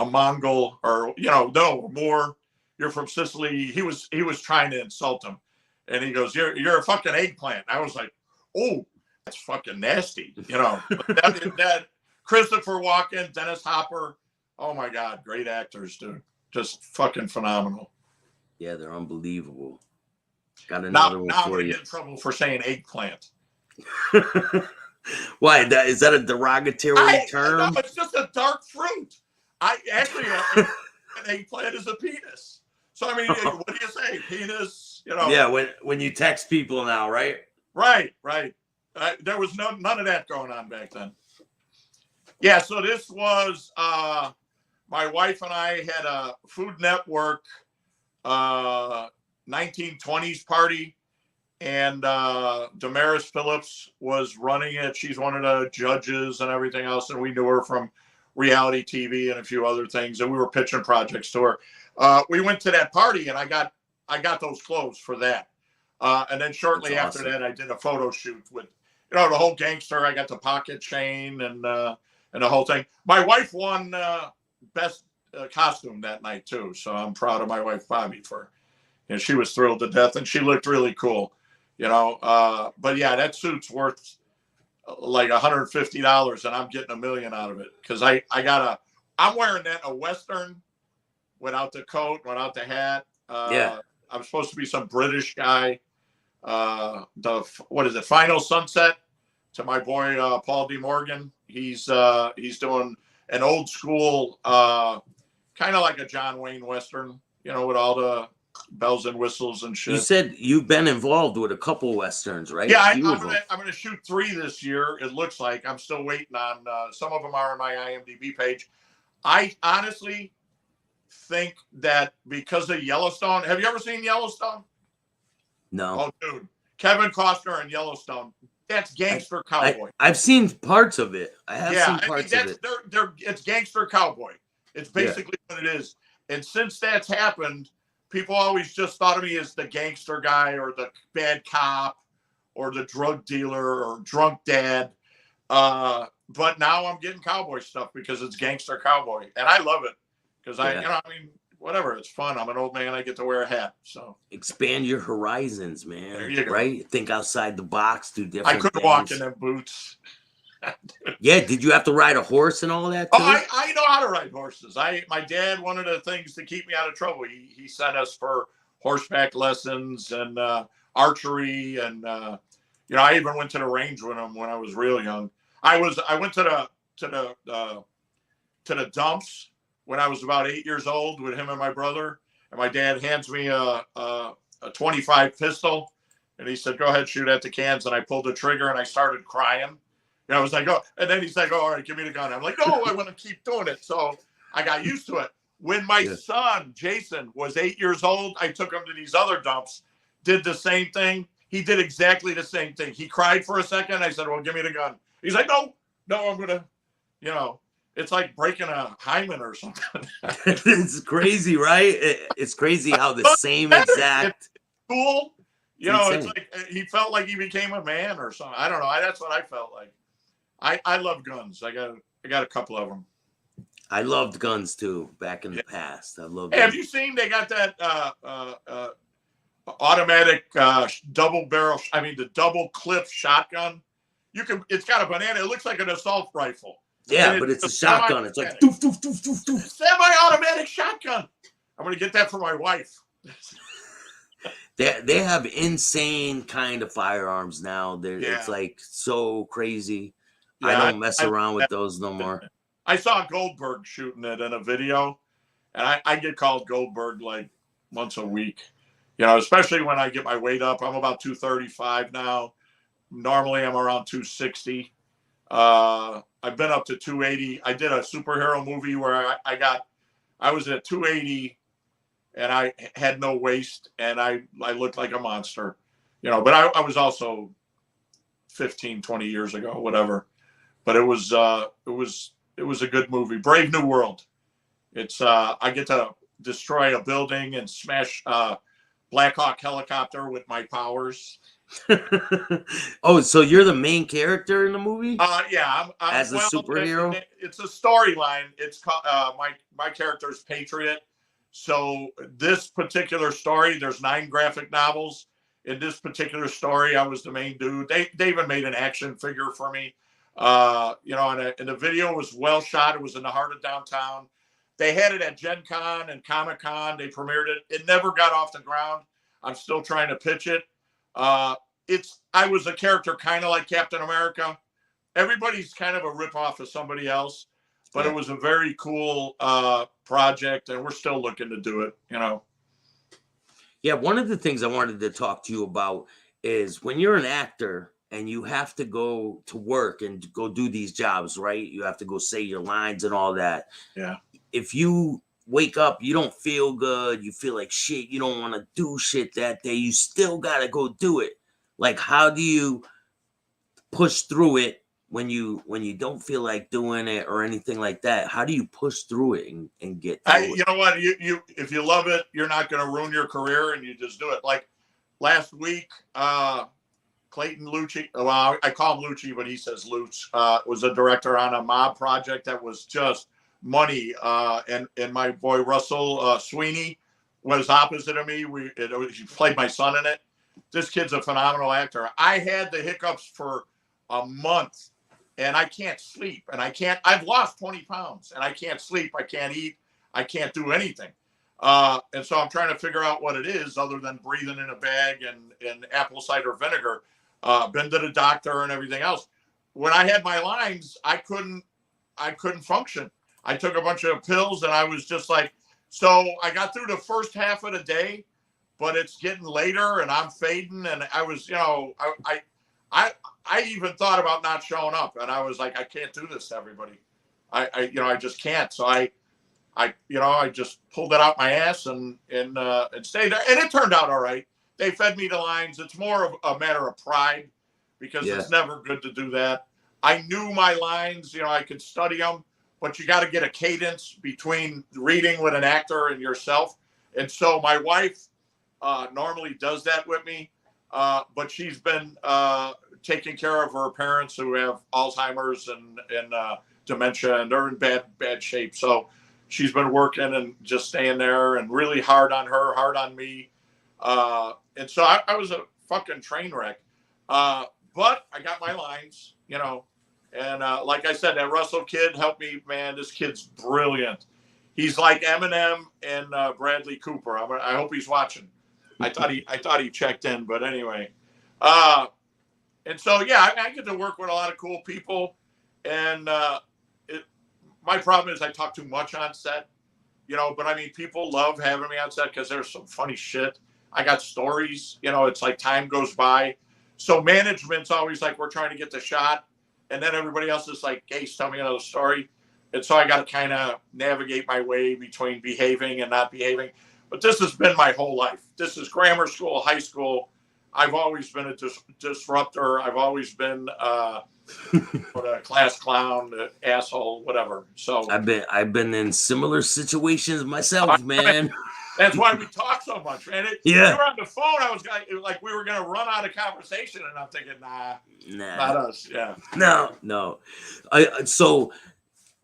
Mongol, or, you know, no more. You're from Sicily. He was trying to insult him. And he goes, you're a fucking eggplant. I was like, oh, that's fucking nasty. You know, that Christopher Walken, Dennis Hopper. Oh my God. Great actors, dude. Just fucking phenomenal. Yeah, they're unbelievable. Got Now, another one now I'm for going to you. get in trouble for saying eggplant. Why? Is that a derogatory No, term? it's just a dark fruit. I actually, an eggplant is a penis. So, I mean, what do you say? Penis, you know. Yeah, when you text people now, right? Right, right. There was none of that going on back then. Yeah, so this was my wife and I had a Food Network 1920s party, and Damaris Phillips was running it. She's one of the judges and everything else, and we knew her from reality TV and a few other things, and we were pitching projects to her. We went to that party, and I got those clothes for that. And then shortly after that, I did a photo shoot with, the whole gangster. I got the pocket chain and the whole thing. My wife won best costume that night too, so I'm proud of my wife Bobby for. She was thrilled to death, and she looked really cool, But yeah, that suit's worth like $150, and I'm getting $1 million out of it because I'm wearing that a Western without the coat, without the hat. Yeah. I'm supposed to be some British guy. What is it? Final Sunset to my boy Paul D. Morgan. He's doing an old school, kind of like a John Wayne Western, with all the bells and whistles and shit. You said you've been involved with a couple Westerns, right? Yeah, I'm gonna shoot 3 this year. It looks like I'm still waiting on some of them are on my IMDb page. I honestly think that because of Yellowstone, have you ever seen Yellowstone? No. Oh, dude, Kevin Costner in Yellowstone. That's gangster cowboy. I've seen parts of it. I have seen parts of it. It's gangster cowboy. It's basically what it is. And since that's happened, people always just thought of me as the gangster guy or the bad cop or the drug dealer or drunk dad. But now I'm getting cowboy stuff because it's gangster cowboy. And I love it because whatever. It's fun. I'm an old man. I get to wear a hat. So expand your horizons, man. There you go. Right? Think outside the box. Do different I couldn't things. walk in them boots. Yeah. Did you have to ride a horse and all that too? Oh, I know how to ride horses. My dad, one of the things to keep me out of trouble, he sent us for horseback lessons and archery, and I even went to the range with him when I was real young. I went to the dumps when I was about 8 years old with him and my brother, and my dad hands me a 25 pistol, and he said, "Go ahead, shoot at the cans," and I pulled the trigger and I started crying. And I was like, "Oh," and then he's like, "Oh, all right, give me the gun." I'm like, "No, I want to keep doing it." So I got used to it. When my son, Jason, was 8 years old, I took him to these other dumps, did the same thing. He did exactly the same thing. He cried for a second. I said, "Well, give me the gun." He's like, no, I'm going to, it's like breaking a hymen or something. It's crazy, right? It's crazy how the same exact. It's cool. It's like he felt like he became a man or something. I don't know. That's what I felt like. I love guns. I got a couple of them. I loved guns too back in the past. I loved. Hey, have you seen they got that automatic double barrel? I mean, the double clip shotgun. It's got a banana. It looks like an assault rifle. Yeah, but it's a shotgun. It's like doof, doof, doof, doof, doof. Semi-automatic shotgun. I'm gonna get that for my wife. They have insane kind of firearms now. It's like so crazy. Yeah, I don't mess around with those no more. I saw Goldberg shooting it in a video, and I get called Goldberg like once a week. Especially when I get my weight up. I'm about 235 now. Normally I'm around 260. I've been up to 280. I did a superhero movie where I was at 280 and I had no waist and I looked like a monster, but I was also 15, 20 years ago, whatever. But it was a good movie. Brave New World. It's I get to destroy a building and smash Black Hawk helicopter with my powers. Oh, so you're the main character in the movie? Yeah, I'm as a superhero. It's a storyline. It's called my character is Patriot. So this particular story, there's 9 graphic novels. In this particular story, I was the main dude. They even made an action figure for me. And the video was well shot. It was in the heart of downtown. They had it at Gen Con and Comic Con. They premiered it. It never got off the ground. I'm still trying to pitch it. I was a character kind of like Captain America. Everybody's kind of a ripoff of somebody else, but it was a very cool project, and we're still looking to do it, you know. Yeah, one of the things I wanted to talk to you about is when you're an actor and you have to go to work and go do these jobs, right? You have to go say your lines and all that. Yeah. If you wake up, you don't feel good, you feel like shit, you don't want to do shit that day, you still got to go do it. Like, how do you push through it when you don't feel like doing it or anything like that? How do you push through it and get through it? You know what? You if you love it, you're not going to ruin your career, and you just do it. Like last week, Clayton Lucci, well, I call him Lucci, but he says Lutz, was a director on a mob project that was just money. And my boy Russell Sweeney was opposite of me. He played my son in it. This kid's a phenomenal actor. I had the hiccups for a month, and I can't sleep, and I've lost 20 pounds, and I can't sleep. I can't eat. I can't do anything. And so I'm trying to figure out what it is other than breathing in a bag and apple cider vinegar. Been to the doctor and everything else. When I had my lines, I couldn't function. I took a bunch of pills, and I was just like, so I got through the first half of the day, but it's getting later and I'm fading. And I was, you know, I even thought about not showing up, and I was like, I can't do this to everybody. I just can't. So I just pulled it out my ass and stayed there, and it turned out all right. They fed me the lines. It's more of a matter of pride because it's never good to do that. I knew my lines, you know, I could study them, but you got to get a cadence between reading with an actor and yourself. And so my wife normally does that with me, but she's been taking care of her parents who have Alzheimer's and dementia, and they're in bad shape. So she's been working and just staying there, and really hard on her, hard on me. And so I was a fucking train wreck. But I got my lines, you know, and like I said, that Russell kid helped me, man. This kid's brilliant. He's like Eminem and Bradley Cooper. I hope he's watching. I thought he checked in, but anyway. And so, yeah, I get to work with a lot of cool people. And my problem is I talk too much on set, you know, but I mean, people love having me on set because there's some funny shit. I got stories, you know, it's like time goes by. So management's always like, we're trying to get the shot. And then everybody else is like, Gase, tell me another story. And so I got to kind of navigate my way between behaving and not behaving. But this has been my whole life. This is grammar school, high school. I've always been a disruptor. I've always been a class clown, asshole, whatever. So I've been in similar situations myself, man. That's why we talk so much, man. We were on the phone. I was like, we were gonna run out of conversation, and I'm thinking, nah, not us. Yeah, no. So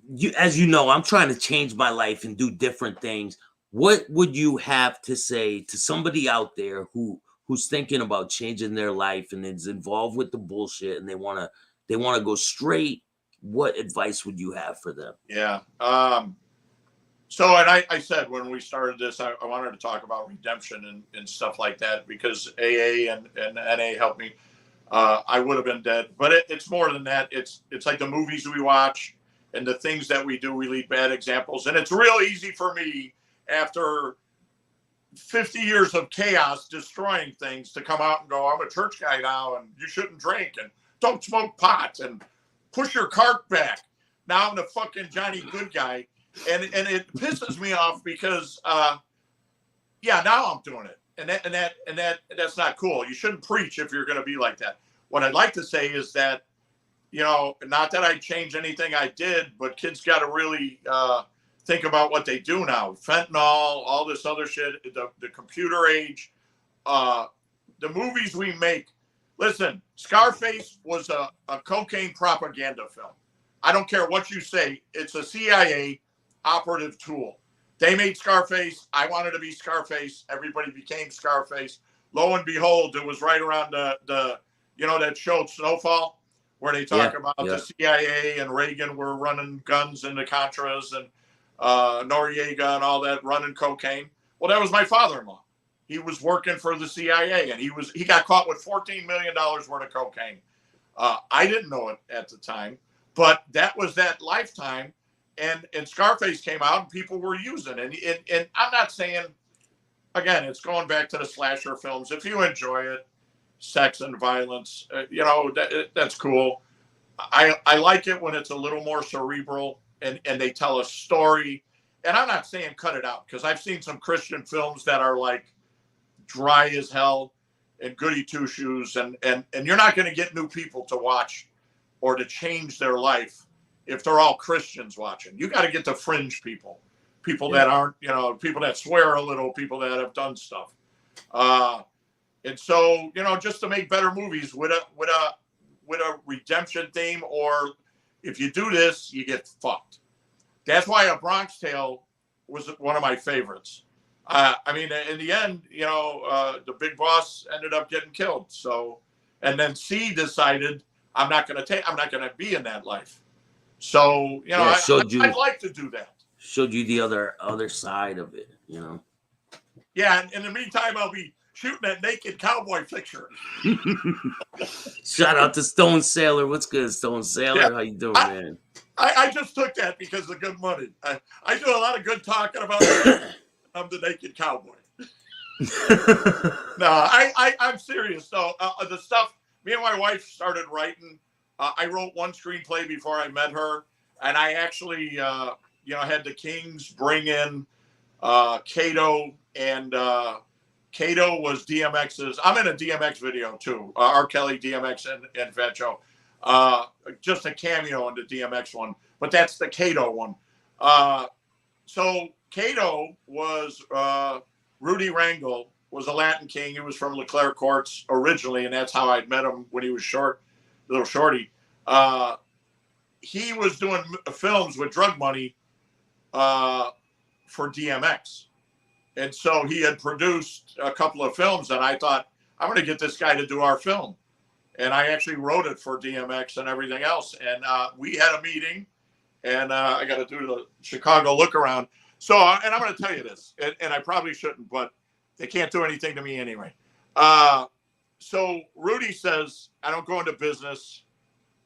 you, as you know, I'm trying to change my life and do different things. What would you have to say to somebody out there who's thinking about changing their life and is involved with the bullshit and they want to go straight? What advice would you have for them? Yeah. So, and I said when we started this, I wanted to talk about redemption and stuff like that because AA and NA helped me. I would have been dead, but it's more than that. It's like the movies we watch and the things that we do. We lead bad examples, and it's real easy for me after 50 years of chaos destroying things to come out and go, I'm a church guy now, and you shouldn't drink and don't smoke pot and push your cart back. Now I'm the fucking Johnny Good guy. And it pisses me off because, now I'm doing it, and that's not cool. You shouldn't preach if you're going to be like that. What I'd like to say is that, you know, not that I changed anything I did, but kids got to really think about what they do now. Fentanyl, all this other shit, the computer age, the movies we make. Listen, Scarface was a cocaine propaganda film. I don't care what you say. It's a CIA operative tool. They made Scarface. I wanted to be Scarface. Everybody became Scarface. Lo and behold, it was right around the you know, that show Snowfall, where they talk about the CIA and Reagan were running guns into Contras and Noriega and all that, running cocaine. Well, that was my father-in-law. he was working for the CIA, and he got caught with $14 million worth of cocaine. I didn't know it at the time, but that was that lifetime. And Scarface came out, and people were using it. And I'm not saying, again, it's going back to the slasher films. If you enjoy it, sex and violence, that's cool. I like it when it's a little more cerebral and they tell a story. And I'm not saying cut it out, because I've seen some Christian films that are like dry as hell and goody two shoes, and you're not going to get new people to watch or to change their life if they're all Christians watching. You got to get the fringe people that aren't, people that swear a little, people that have done stuff. And so, just to make better movies with a redemption theme, or if you do this, you get fucked. That's why A Bronx Tale was one of my favorites. I mean, in the end, the big boss ended up getting killed. So, and then C decided, I'm not going to be in that life. So, I'd like to do that. Showed you the other side of it, Yeah, and in the meantime, I'll be shooting that naked cowboy picture. Shout out to Stone Sailor. What's good, Stone Sailor? Yeah. How you doing, man? I just took that because of good money. I do a lot of good talking about I'm the naked cowboy. No, I'm serious. So the stuff, me and my wife started writing. I wrote one screenplay before I met her, and I actually, had the Kings bring in Kato, and Kato was DMX's. I'm in a DMX video too. R. Kelly, DMX, and Fat Joe. Just a cameo in the DMX one, but that's the Kato one. So Kato was Rudy Rangel was a Latin king. He was from Leclerc Courts originally, and that's how I'd met him when he was little shorty. He was doing films with drug money for DMX. And so he had produced a couple of films, and I thought, I'm going to get this guy to do our film. And I actually wrote it for DMX and everything else. And we had a meeting, and I got to do the Chicago look around. So, and I'm going to tell you this, and I probably shouldn't, but they can't do anything to me anyway. So Rudy says, I don't go into business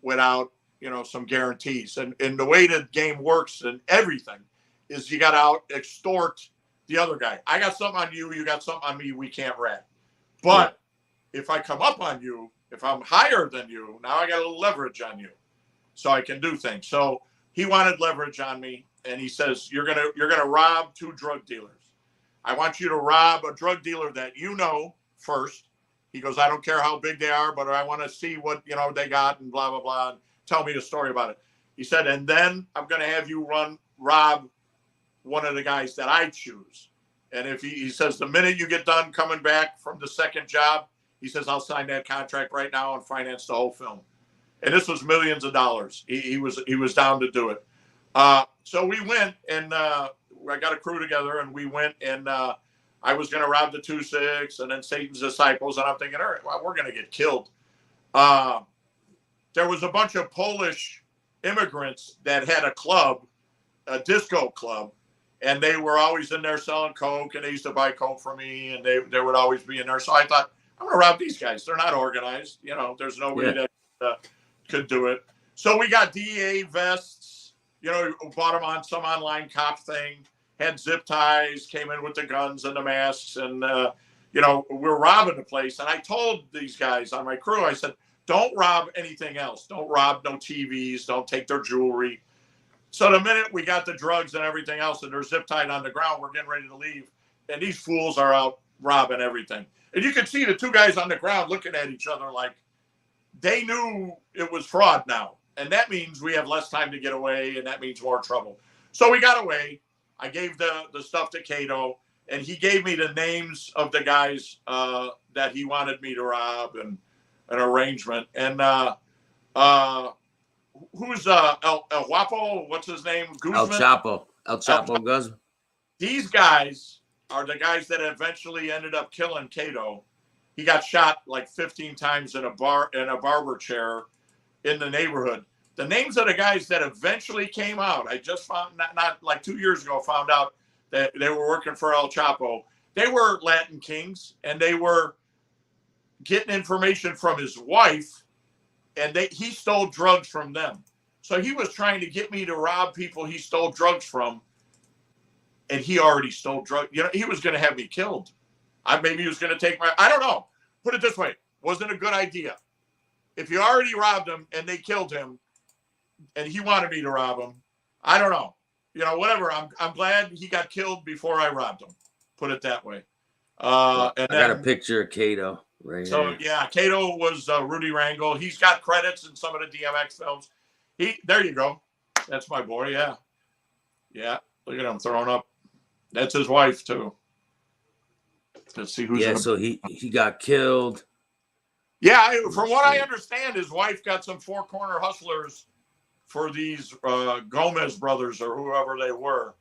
without, some guarantees. And the way the game works and everything is you got to out extort the other guy. I got something on you. You got something on me. We can't rat. But if I come up on you, if I'm higher than you, now I got a little leverage on you, so I can do things. So he wanted leverage on me, and he says, you're gonna rob 2 drug dealers. I want you to rob a drug dealer that first. He goes, I don't care how big they are, but I want to see what they got, and blah blah blah, and tell me the story about it. He said, and then I'm gonna have you rob one of the guys that I choose. And if he says, the minute you get done coming back from the second job, he says, I'll sign that contract right now and finance the whole film. And this was millions of dollars. He was down to do it. So we went, and I got a crew together, and we went, and I was going to rob the 2-6 and then Satan's Disciples. And I'm thinking, all right, well, we're going to get killed. There was a bunch of Polish immigrants that had a club, a disco club, and they were always in there selling coke, and they used to buy coke from me, and they would always be in there. So I thought, I'm going to rob these guys. They're not organized. There's nobody that could do it. So we got DEA vests, bought them on some online cop thing, had zip ties, came in with the guns and the masks, and, we're robbing the place. And I told these guys on my crew, I said, don't rob anything else. Don't rob no TVs. Don't take their jewelry. So the minute we got the drugs and everything else, and they're zip tied on the ground, we're getting ready to leave. And these fools are out robbing everything. And you could see the 2 guys on the ground looking at each other like they knew it was fraud now. And that means we have less time to get away, and that means more trouble. So we got away. I gave the stuff to Kato, and he gave me the names of the guys that he wanted me to rob, and an arrangement. And who's El Guapo? What's his name? Guzman? El Chapo Guzman. These guys are the guys that eventually ended up killing Kato. He got shot like 15 times in a barber chair in the neighborhood. The names of the guys that eventually came out, I just found not like 2 years ago, found out that they were working for El Chapo. They were Latin kings, and they were getting information from his wife, and he stole drugs from them. So he was trying to get me to rob people he stole drugs from, and he already stole drugs. You know, he was going to have me killed. Maybe he was going to take I don't know. Put it this way, wasn't a good idea. If you already robbed him and they killed him, and he wanted me to rob him, I don't know. You know, whatever. I'm glad he got killed before I robbed him. Put it that way. I got a picture of Cato right here. Yeah, Cato was Rudy Rangel. He's got credits in some of the DMX films. There you go. That's my boy. Yeah. Yeah. Look at him throwing up. That's his wife too. Let's see who's. Yeah. So he got killed. Yeah. From what I understand, his wife got some four corner hustlers for these Gomez brothers or whoever they were.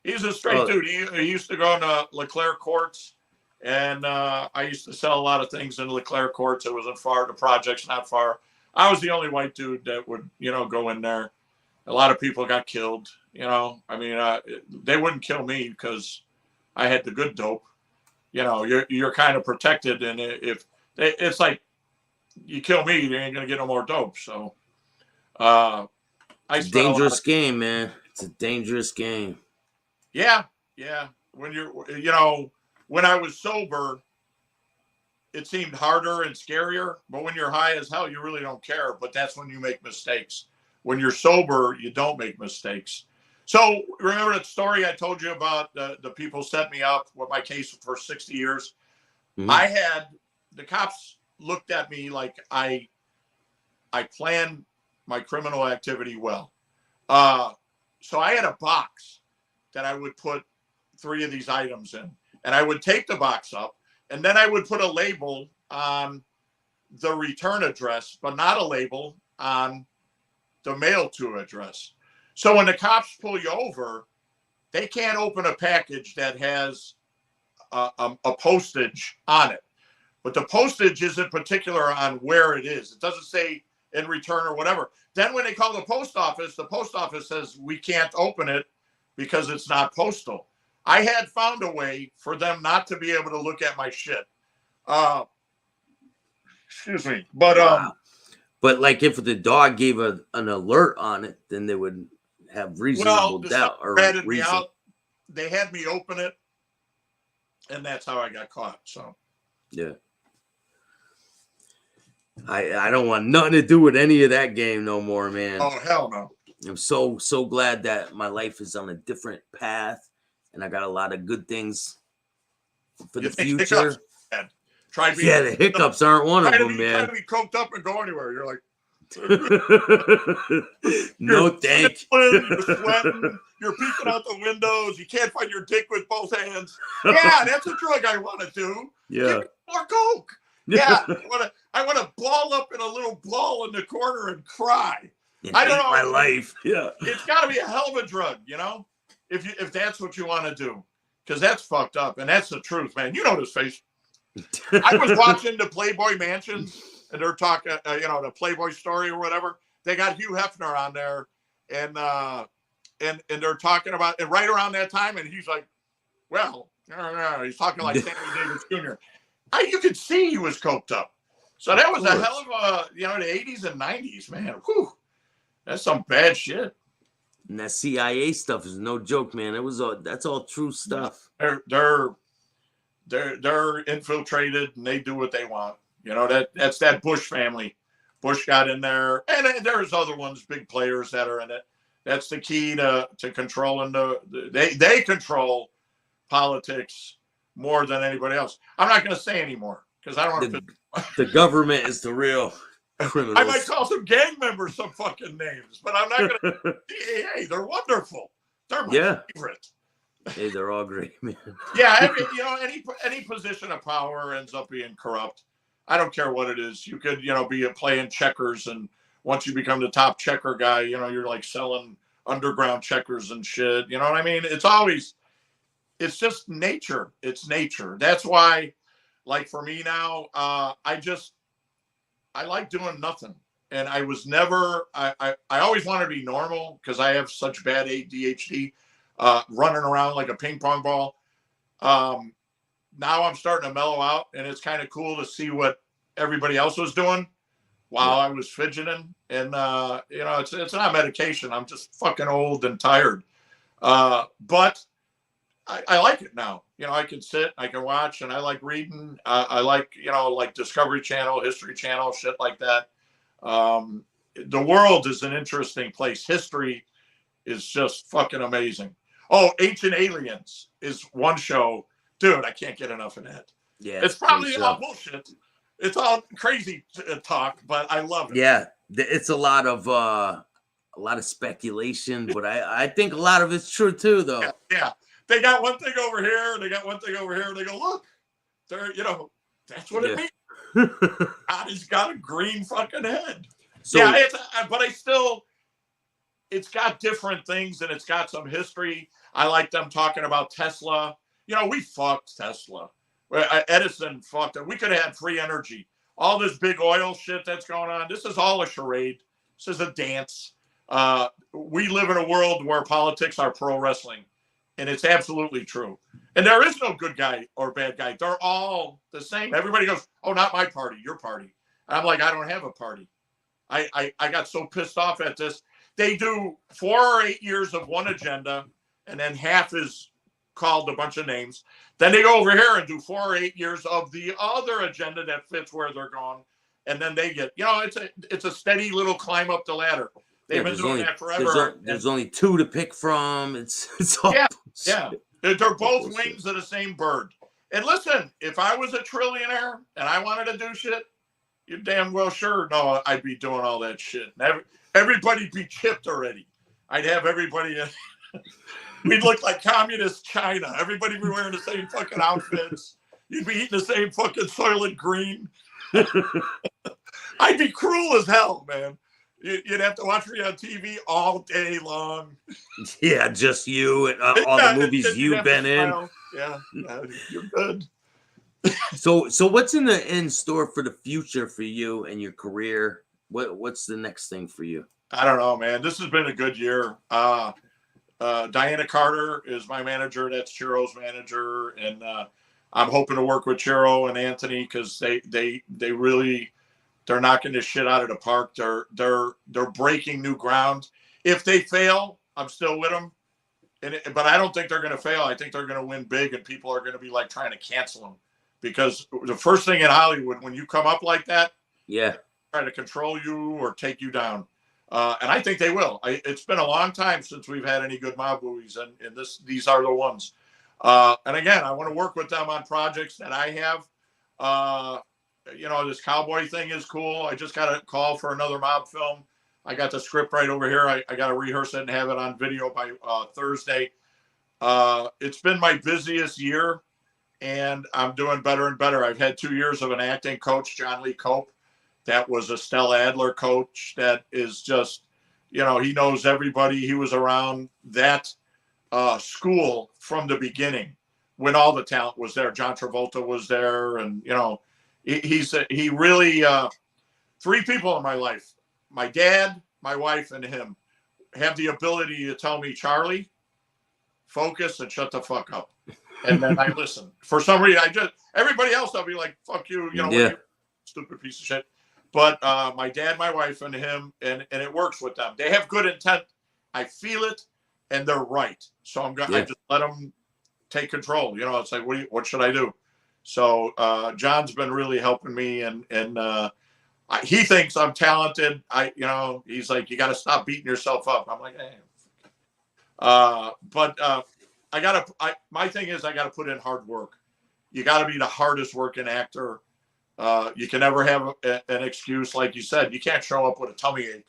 He's a straight dude. He used to go into LeClaire Courts, and I used to sell a lot of things in LeClaire Courts. It wasn't far. The project's not far. I was the only white dude that would, go in there. A lot of people got killed. I mean, they wouldn't kill me because I had the good dope. You're kind of protected, and if it's like you kill me, you ain't gonna get no more dope. So, it's a dangerous game, man. It's a dangerous game. Yeah. When when I was sober, it seemed harder and scarier. But when you're high as hell, you really don't care. But that's when you make mistakes. When you're sober, you don't make mistakes. So remember that story I told you about the people set me up with my case for 60 years? Mm-hmm. The cops looked at me like I planned my criminal activity well. So I had a box that I would put 3 of these items in, and I would take the box up, and then I would put a label on the return address, but not a label on the mail to address. So when the cops pull you over, they can't open a package that has a postage on it, but the postage isn't particular on where it is. It doesn't say in return or whatever. Then when they call the post office says we can't open it because it's not postal. I had found a way for them not to be able to look at my shit. Excuse me. But wow. But like if the dog gave an alert on it, then they would have reasonable doubt or reason. Me out. They had me open it, and that's how I got caught. So yeah. I don't want nothing to do with any of that game no more, man. Oh, hell no. I'm so glad that my life is on a different path, and I got a lot of good things for the future. The hiccups aren't one of them, man. Try to be coked up and go anywhere. You're like, no thank. You're sweating. You're peeking out the windows. You can't find your dick with both hands. Yeah, that's a drug I want to do. Yeah. Give me more coke. Yeah, I want to ball up in a little ball in the corner and cry. I don't know. My life. Yeah. It's got to be a hell of a drug, if that's what you want to do, because that's fucked up, and that's the truth, man. You know this face. I was watching the Playboy Mansions, and they're talking, the Playboy Story or whatever. They got Hugh Hefner on there, and they're talking about it right around that time, and he's like, well, he's talking like Sammy Davis Jr. You could see he was coked up. So that was a hell of a, the 80s and 90s, man. Whew. That's some bad shit. And that CIA stuff is no joke, man. That's all true stuff. They're infiltrated and they do what they want. That's that Bush family. Bush got in there, and there's other ones, big players that are in it. That's the key to controlling they control politics more than anybody else. I'm not going to say anymore because I don't want to. The government is the real criminals. I might call some gang members some fucking names, but I'm not going to. Hey, they're wonderful. They're my favorite. Hey, they're all great, man. Yeah, any position of power ends up being corrupt. I don't care what it is. You could, be playing checkers, and once you become the top checker guy, you're like selling underground checkers and shit. You know what I mean? It's just nature. It's nature. That's why, like for me now, I like doing nothing. And I was never, I always wanted to be normal because I have such bad ADHD, running around like a ping pong ball. now I'm starting to mellow out, and it's kind of cool to see what everybody else was doing while I was fidgeting. And you know, it's not medication. I'm just fucking old and tired. But I like it now. You know, I can sit, I can watch, and I like reading. I like, you know, like Discovery Channel, History Channel, shit like that. The world is an interesting place. History is just fucking amazing. Oh, Ancient Aliens is one show. Dude, I can't get enough of that. Yeah, It's probably all bullshit. It's all crazy talk, but I love it. Yeah, it's a lot of speculation, but I think a lot of it's true too, though. Yeah. They got one thing over here, they got one thing over here, and they go, look, they're, you know, that's what it means. God, he's got a green fucking head. So, yeah, but it's got different things, and it's got some history. I like them talking about Tesla. You know, we fucked Tesla. Edison fucked it. We could have had free energy. All this big oil shit that's going on, this is all a charade. This is a dance. We live in a world where politics are pro wrestling, and it's absolutely true. And there is no good guy or bad guy. They're all the same. Everybody goes, oh, not my party, your party. And I'm like, I don't have a party. I got so pissed off at this. They do 4 or 8 years of one agenda, and then half is called a bunch of names. Then they go over here and do 4 or 8 years of the other agenda that fits where they're going. And then they get, you know, it's a steady little climb up the ladder. They've been doing that forever. There's only 2 to pick from. It's all They're both wings of the same bird. And listen, if I was a trillionaire and I wanted to do shit, you damn well sure no, I'd be doing all that shit. Everybody'd be chipped already. I'd have everybody. We'd look like communist China. Everybody be wearing the same fucking outfits. You'd be eating the same fucking Soylent Green. I'd be cruel as hell, man. You'd have to watch me on TV all day long. Yeah, just you and all the movies you've been in. Yeah, you're good. So what's in store for the future for you and your career? What's the next thing for you? I don't know, man. This has been a good year. Diana Carter is my manager. That's Chiro's manager, and I'm hoping to work with Chiro and Anthony because they really, they're knocking this shit out of the park. They're breaking new ground. If they fail, I'm still with them. But I don't think they're going to fail. I think they're going to win big, and people are going to be like trying to cancel them because the first thing in Hollywood when you come up like that, try to control you or take you down. And I think they will. It's been a long time since we've had any good mob movies, and these are the ones. And again, I want to work with them on projects that I have. You know, this cowboy thing is cool. I just got a call for another mob film. I got the script right over here. I got to rehearse it and have it on video by Thursday. It's been my busiest year, and I'm doing better and better. I've had 2 years of an acting coach, John Lee Cope. That was a Stella Adler coach that is just, you know, he knows everybody. He was around that school from the beginning when all the talent was there. John Travolta was there. And, you know, he really, 3 people in my life, my dad, my wife, and him have the ability to tell me, Charlie, focus and shut the fuck up. And then I listen. For some reason, everybody else, I'll be like, fuck you, you know, you stupid piece of shit. But my dad, my wife, and him, and it works with them. They have good intent. I feel it, and they're right. So I just let them take control. You know, it's like, what should I do? So John's been really helping me, and he thinks I'm talented. He's like, you got to stop beating yourself up. I'm like, hey. But my thing is, I got to put in hard work. You got to be the hardest working actor. You can never have an excuse. Like you said, you can't show up with a tummy ache.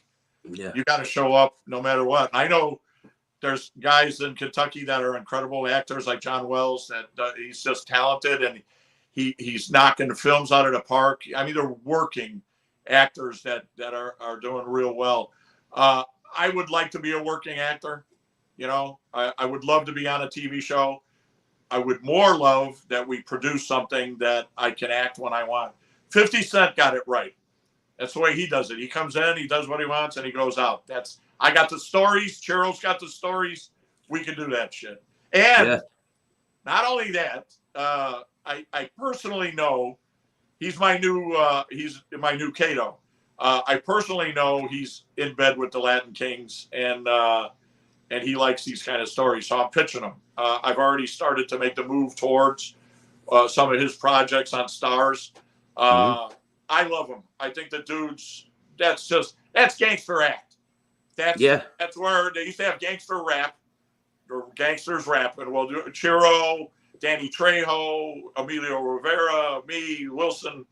Yeah. You got to show up no matter what. And I know there's guys in Kentucky that are incredible actors like John Wells that he's just talented and he's knocking the films out of the park. I mean, they're working actors that are doing real well. I would like to be a working actor. You know, I would love to be on a TV show. I would more love that we produce something that I can act when I want. 50 Cent got it right. That's the way he does it. He comes in, he does what he wants, and he goes out. I got the stories. Chiro's got the stories. We can do that shit. And Not only that, I personally know he's my new Cato. I personally know he's in bed with the Latin Kings, and he likes these kind of stories. So I'm pitching him. I've already started to make the move towards some of his projects on Stars. I love him. I think the dude's that's gangster act. That's where they used to have gangster rap or gangsters rap, and we'll do Chiro, Danny Trejo, Emilio Rivera, me, Wilson.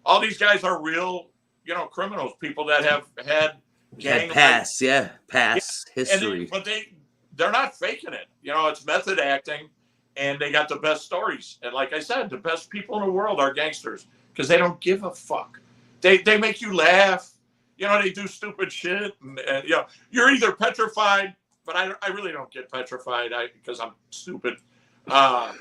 All these guys are real, criminals, people that have had gang past history. But they're not faking it. It's method acting, and they got the best stories. And like I said, the best people in the world are gangsters because they don't give a fuck. They make you laugh. They do stupid shit, and you're either petrified, but I really don't get petrified because I'm stupid. But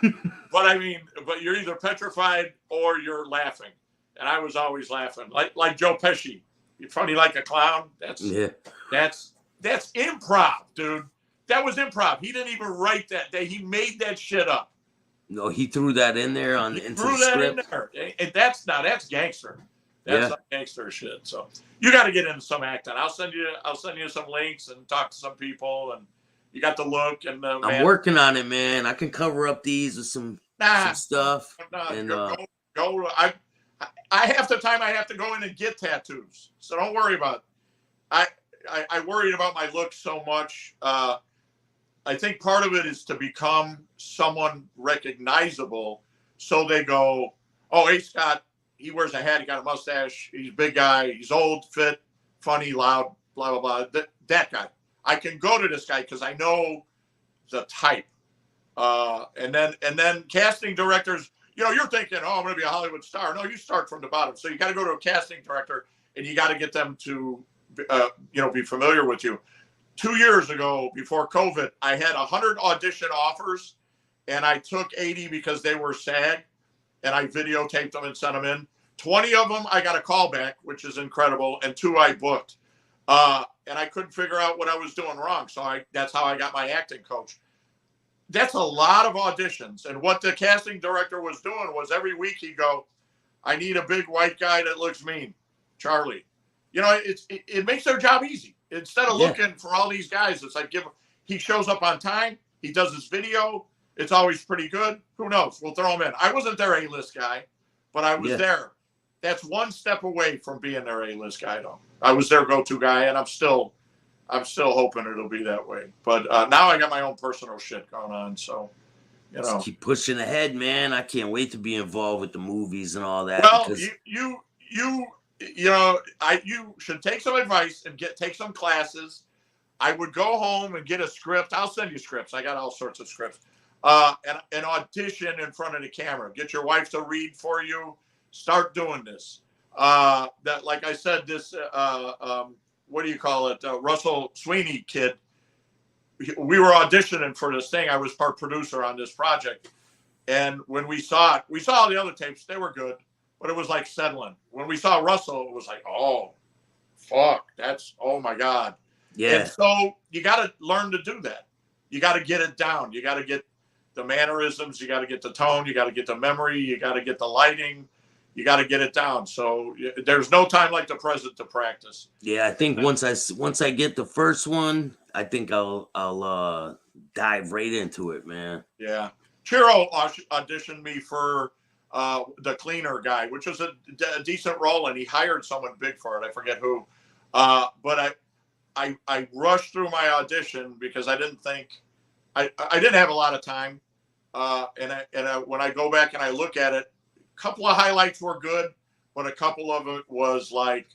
you're either petrified or you're laughing, and I was always laughing, like Joe Pesci. You're funny like a clown. That's improv, dude. That was improv. He didn't even write that. He made that shit up. No, he threw that in there into the script. In there. And that's gangster. That's some gangster shit. So you got to get into some acting. I'll send you some links and talk to some people, and you got the look. And I'm working on it, man. I can cover up these with some stuff. Go. I half the time I have to go in and get tattoos, so don't worry about it. I worried about my look so much. I think part of it is to become someone recognizable, so they go, "Oh, hey Scott, he wears a hat, he got a mustache, he's a big guy, he's old, fit, funny, loud, blah blah blah." That guy. I can go to this guy because I know the type. And then casting directors. You're thinking, oh, I'm going to be a Hollywood star. No, you start from the bottom. So you got to go to a casting director, and you got to get them to, be familiar with you. 2 years ago, before COVID, I had 100 audition offers, and I took 80 because they were SAG, and I videotaped them and sent them in. 20 of them, I got a call back, which is incredible, and 2 I booked. And I couldn't figure out what I was doing wrong. So that's how I got my acting coach. That's a lot of auditions. And what the casting director was doing was every week he'd go, I need a big white guy that looks mean. Charlie. It makes their job easy. Instead of looking for all these guys, it's like he shows up on time. He does his video. It's always pretty good. Who knows? We'll throw him in. I wasn't their A-list guy, but I was there. That's one step away from being their A-list guy, though. I was their go-to guy, and I'm still hoping it'll be that way. But now I got my own personal shit going on, so just keep pushing ahead, man. I can't wait to be involved with the movies and all that. Well, you should take some advice and take some classes. I would go home and get a script. I'll send you scripts. I got all sorts of scripts. And audition in front of the camera. Get your wife to read for you. Start doing this. That, like I said, this what do you call it? Russell Sweeney kid. We were auditioning for this thing. I was part producer on this project, and when we saw it, we saw all the other tapes. They were good, but it was like settling. When we saw Russell, it was like, oh, fuck, oh my God. Yeah. And so you got to learn to do that. You got to get it down. You got to get the mannerisms. You got to get the tone. You got to get the memory. You got to get the lighting. You got to get it down. So there's no time like the present to practice. Yeah, I think once I get the first one, I think I'll dive right into it, man. Yeah. Chiro auditioned me for the cleaner guy, which was a decent role, and he hired someone big for it. I forget who. But I rushed through my audition because I didn't think I didn't have a lot of time. And when I go back and I look at it, a couple of highlights were good, but a couple of it was like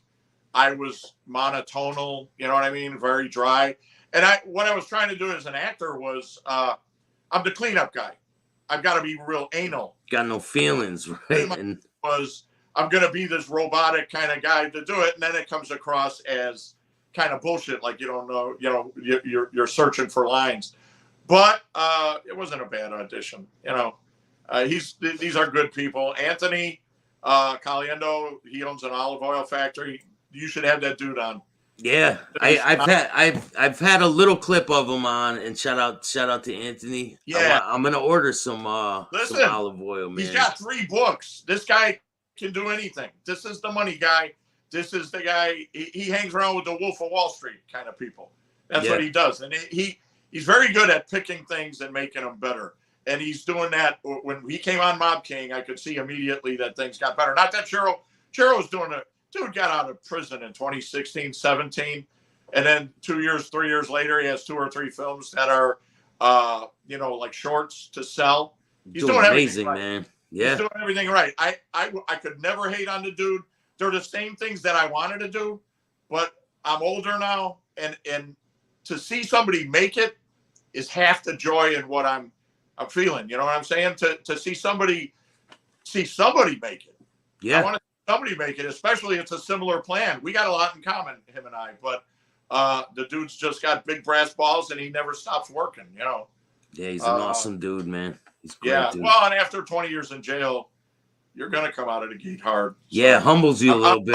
I was monotonal, you know what I mean? Very dry. And what I was trying to do as an actor was I'm the cleanup guy. I've got to be real anal. Got no feelings, right? And I'm going to be this robotic kind of guy to do it, and then it comes across as kind of bullshit, like you don't know, you're searching for lines. But it wasn't a bad audition, These are good people. Anthony Caliendo, he owns an olive oil factory. You should have that dude on. Yeah, I've had a little clip of him on, and shout out to Anthony. Yeah, I'm gonna order some listen, olive oil, he's man. got 3 books. This guy can do anything. This is the money guy. This is the guy. He hangs around with the Wolf of Wall Street kind of people. That's what Yeah, he does, and he's very good at picking things and making them better. And he's doing that. When he came on Mob King, I could see immediately that things got better. Not that Churro was doing it. Dude got out of prison in 2016, 17. And then 2 years, 3 years later, he has 2 or 3 films that are, like shorts to sell. He's doing doing everything amazing, right. man. He's Yeah, doing everything right. I could never hate on the dude. They're the same things that I wanted to do, but I'm older now, and to see somebody make it is half the joy in what I'm feeling. You know what I'm saying? To see somebody make it. I yeah. want to see somebody make it, especially it's a similar plan. We got a lot in common, him and I, but the dude's just got big brass balls and he never stops working, you know. Yeah, he's an awesome dude, man. He's a great Yeah. dude. Well, and after 20 years in jail, you're gonna come out of the gate hard. So Yeah, humbles you a little bit.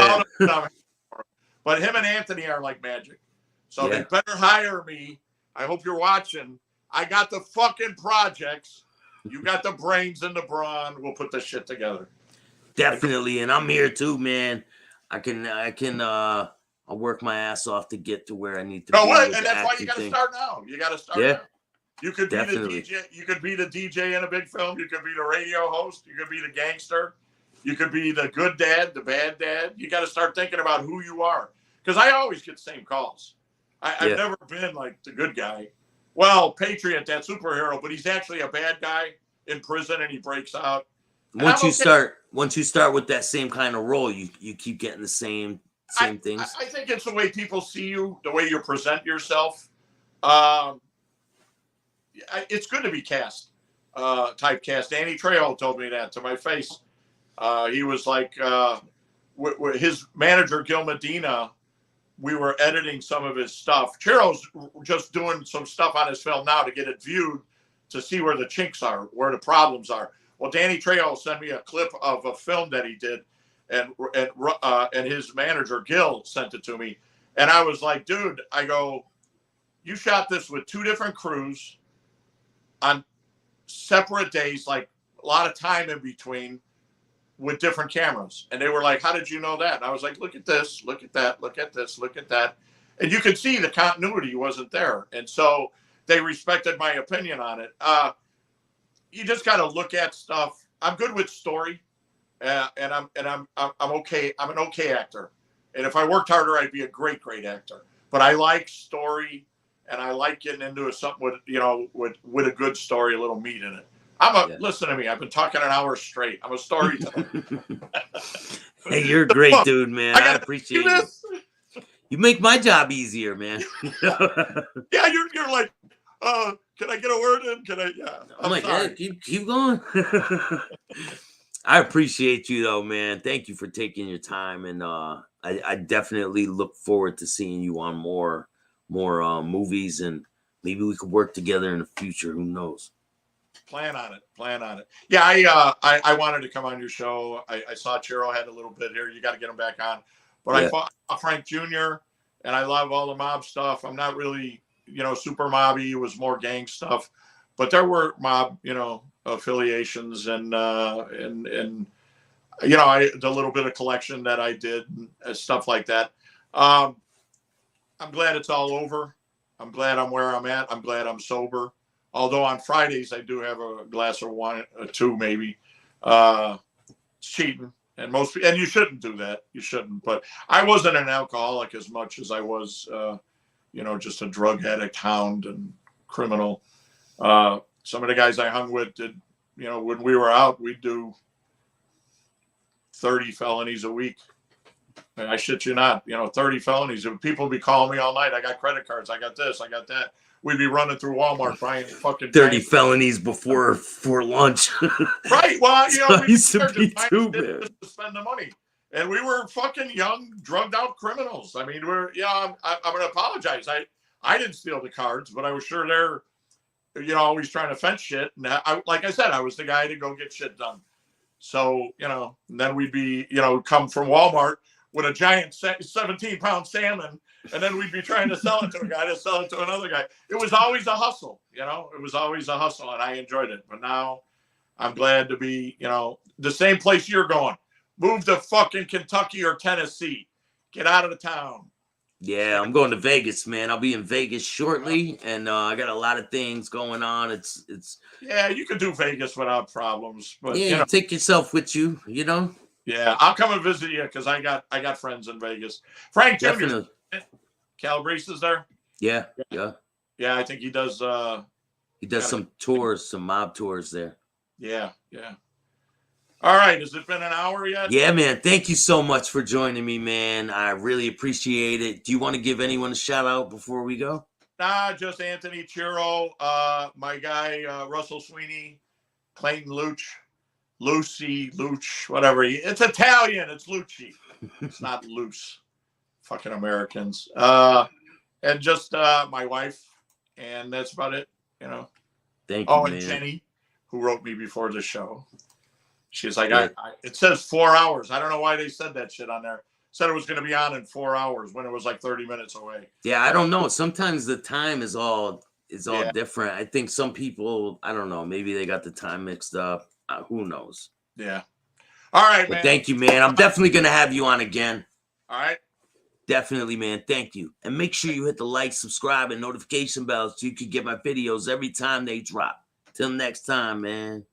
But him and Anthony are like magic. So Yeah. they better hire me. I hope you're watching. I got the fucking projects. You got the brains and the brawn. We'll put this shit together. Definitely, and I'm here too, man. I'll work my ass off to get to where I need to be. And that's why you got to start now. You got to start now. You could definitely be the DJ. You could be the DJ in a big film. You could be the radio host. You could be the gangster. You could be the good dad, the bad dad. You got to start thinking about who you are. Because I always get the same calls. I've never been like the good guy. Well, Patriot, that superhero, but he's actually a bad guy in prison and he breaks out. And once you start with that same kind of role, you keep getting the same things. I think it's the way people see you, the way you present yourself. It's good to be cast, typecast. Danny Trejo told me that to my face. He was like, his manager, Gil Medina, we were editing some of his stuff. Chiro's just doing some stuff on his film now to get it viewed to see where the chinks are, where the problems are. Well, Danny Trejo sent me a clip of a film that he did, and his manager, Gil, sent it to me. And I was like, dude, I go, you shot this with 2 different crews on separate days, like a lot of time in between, with different cameras. And they were like, how did you know that? And I was like, look at this, look at that, look at this, look at that. And you could see the continuity wasn't there. And so they respected my opinion on it. You just got to look at stuff. I'm good with story, and I'm okay. I'm an okay actor. And if I worked harder, I'd be a great actor. But I like story, and I like getting into something with a good story, a little meat in it. Listen to me. I've been talking an hour straight. I'm a storyteller. Hey, you're a great dude, man. I appreciate you. You make my job easier, man. Yeah, you're like, can I get a word in? Can I? Yeah. I'm like, hey, keep going. I appreciate you though, man. Thank you for taking your time, and I definitely look forward to seeing you on more movies, and maybe we could work together in the future. Who knows? Plan on it. Yeah, I wanted to come on your show. I saw Chiro had a little bit here. You got to get him back on. But I fought Frank Jr. and I love all the mob stuff. I'm not really, super mobby. It was more gang stuff, but there were mob, affiliations and the little bit of collection that I did and stuff like that. I'm glad it's all over. I'm glad I'm where I'm at. I'm glad I'm sober. Although on Fridays I do have a glass of wine, 2 maybe. It's cheating, and you shouldn't do that. You shouldn't. But I wasn't an alcoholic as much as I was, just a drug addict, hound, and criminal. Some of the guys I hung with did, when we were out, we'd do 30 felonies a week. And I shit you not, 30 felonies. People would be calling me all night. I got credit cards. I got this. I got that. We'd be running through Walmart buying fucking 30 felonies for lunch. Right. Well, we used to be too, man. To spend the money, and we were fucking young, drugged out criminals. I mean, I'm gonna apologize. I didn't steal the cards, but I was sure they're, always trying to fence shit. And like I said, I was the guy to go get shit done. So, and then we'd be, come from Walmart with a giant 17-pound salmon and then we'd be trying to sell it to a guy to sell it to another guy. It was always a hustle, you know. It was always a hustle, and I enjoyed it. But now I'm glad to be, you know, the same place you're going. Move to fucking Kentucky or Tennessee. Get out of the town. Yeah, I'm going to Vegas, man. I'll be in Vegas shortly, and I got a lot of things going on. It's Yeah, you could do Vegas without problems, but yeah, you know, take yourself with you, you know. yeah, I'll come and visit you because I got friends in Vegas. Frank Jr. Definitely. Calabrese is there. Yeah. Yeah, I think he does. He does some tours, some mob tours there. Yeah. All right, has it been an hour yet? Yeah, man. Thank you so much for joining me, man. I really appreciate it. Do you want to give anyone a shout out before we go? Nah, just Anthony Chiro, my guy Russell Sweeney, Clayton Lucy, whatever. It's Italian. It's Lucci. It's not loose. Fucking Americans. And just my wife, and that's about it. You know. Thank you, man. And Jenny, who wrote me before the show. She's like, Yeah. it says 4 hours. I don't know why they said that shit on there. Said it was going to be on in 4 hours when it was like 30 minutes away. Yeah, I don't know. Sometimes the time is all Yeah. different. I think some people, I don't know, maybe they got the time mixed up. Who knows? Yeah. All right, But man. thank you, man. I'm definitely gonna have you on again. All right. Definitely, man. Thank you. And make sure you hit the like, subscribe, and notification bell so you can get my videos every time they drop. Till next time, man.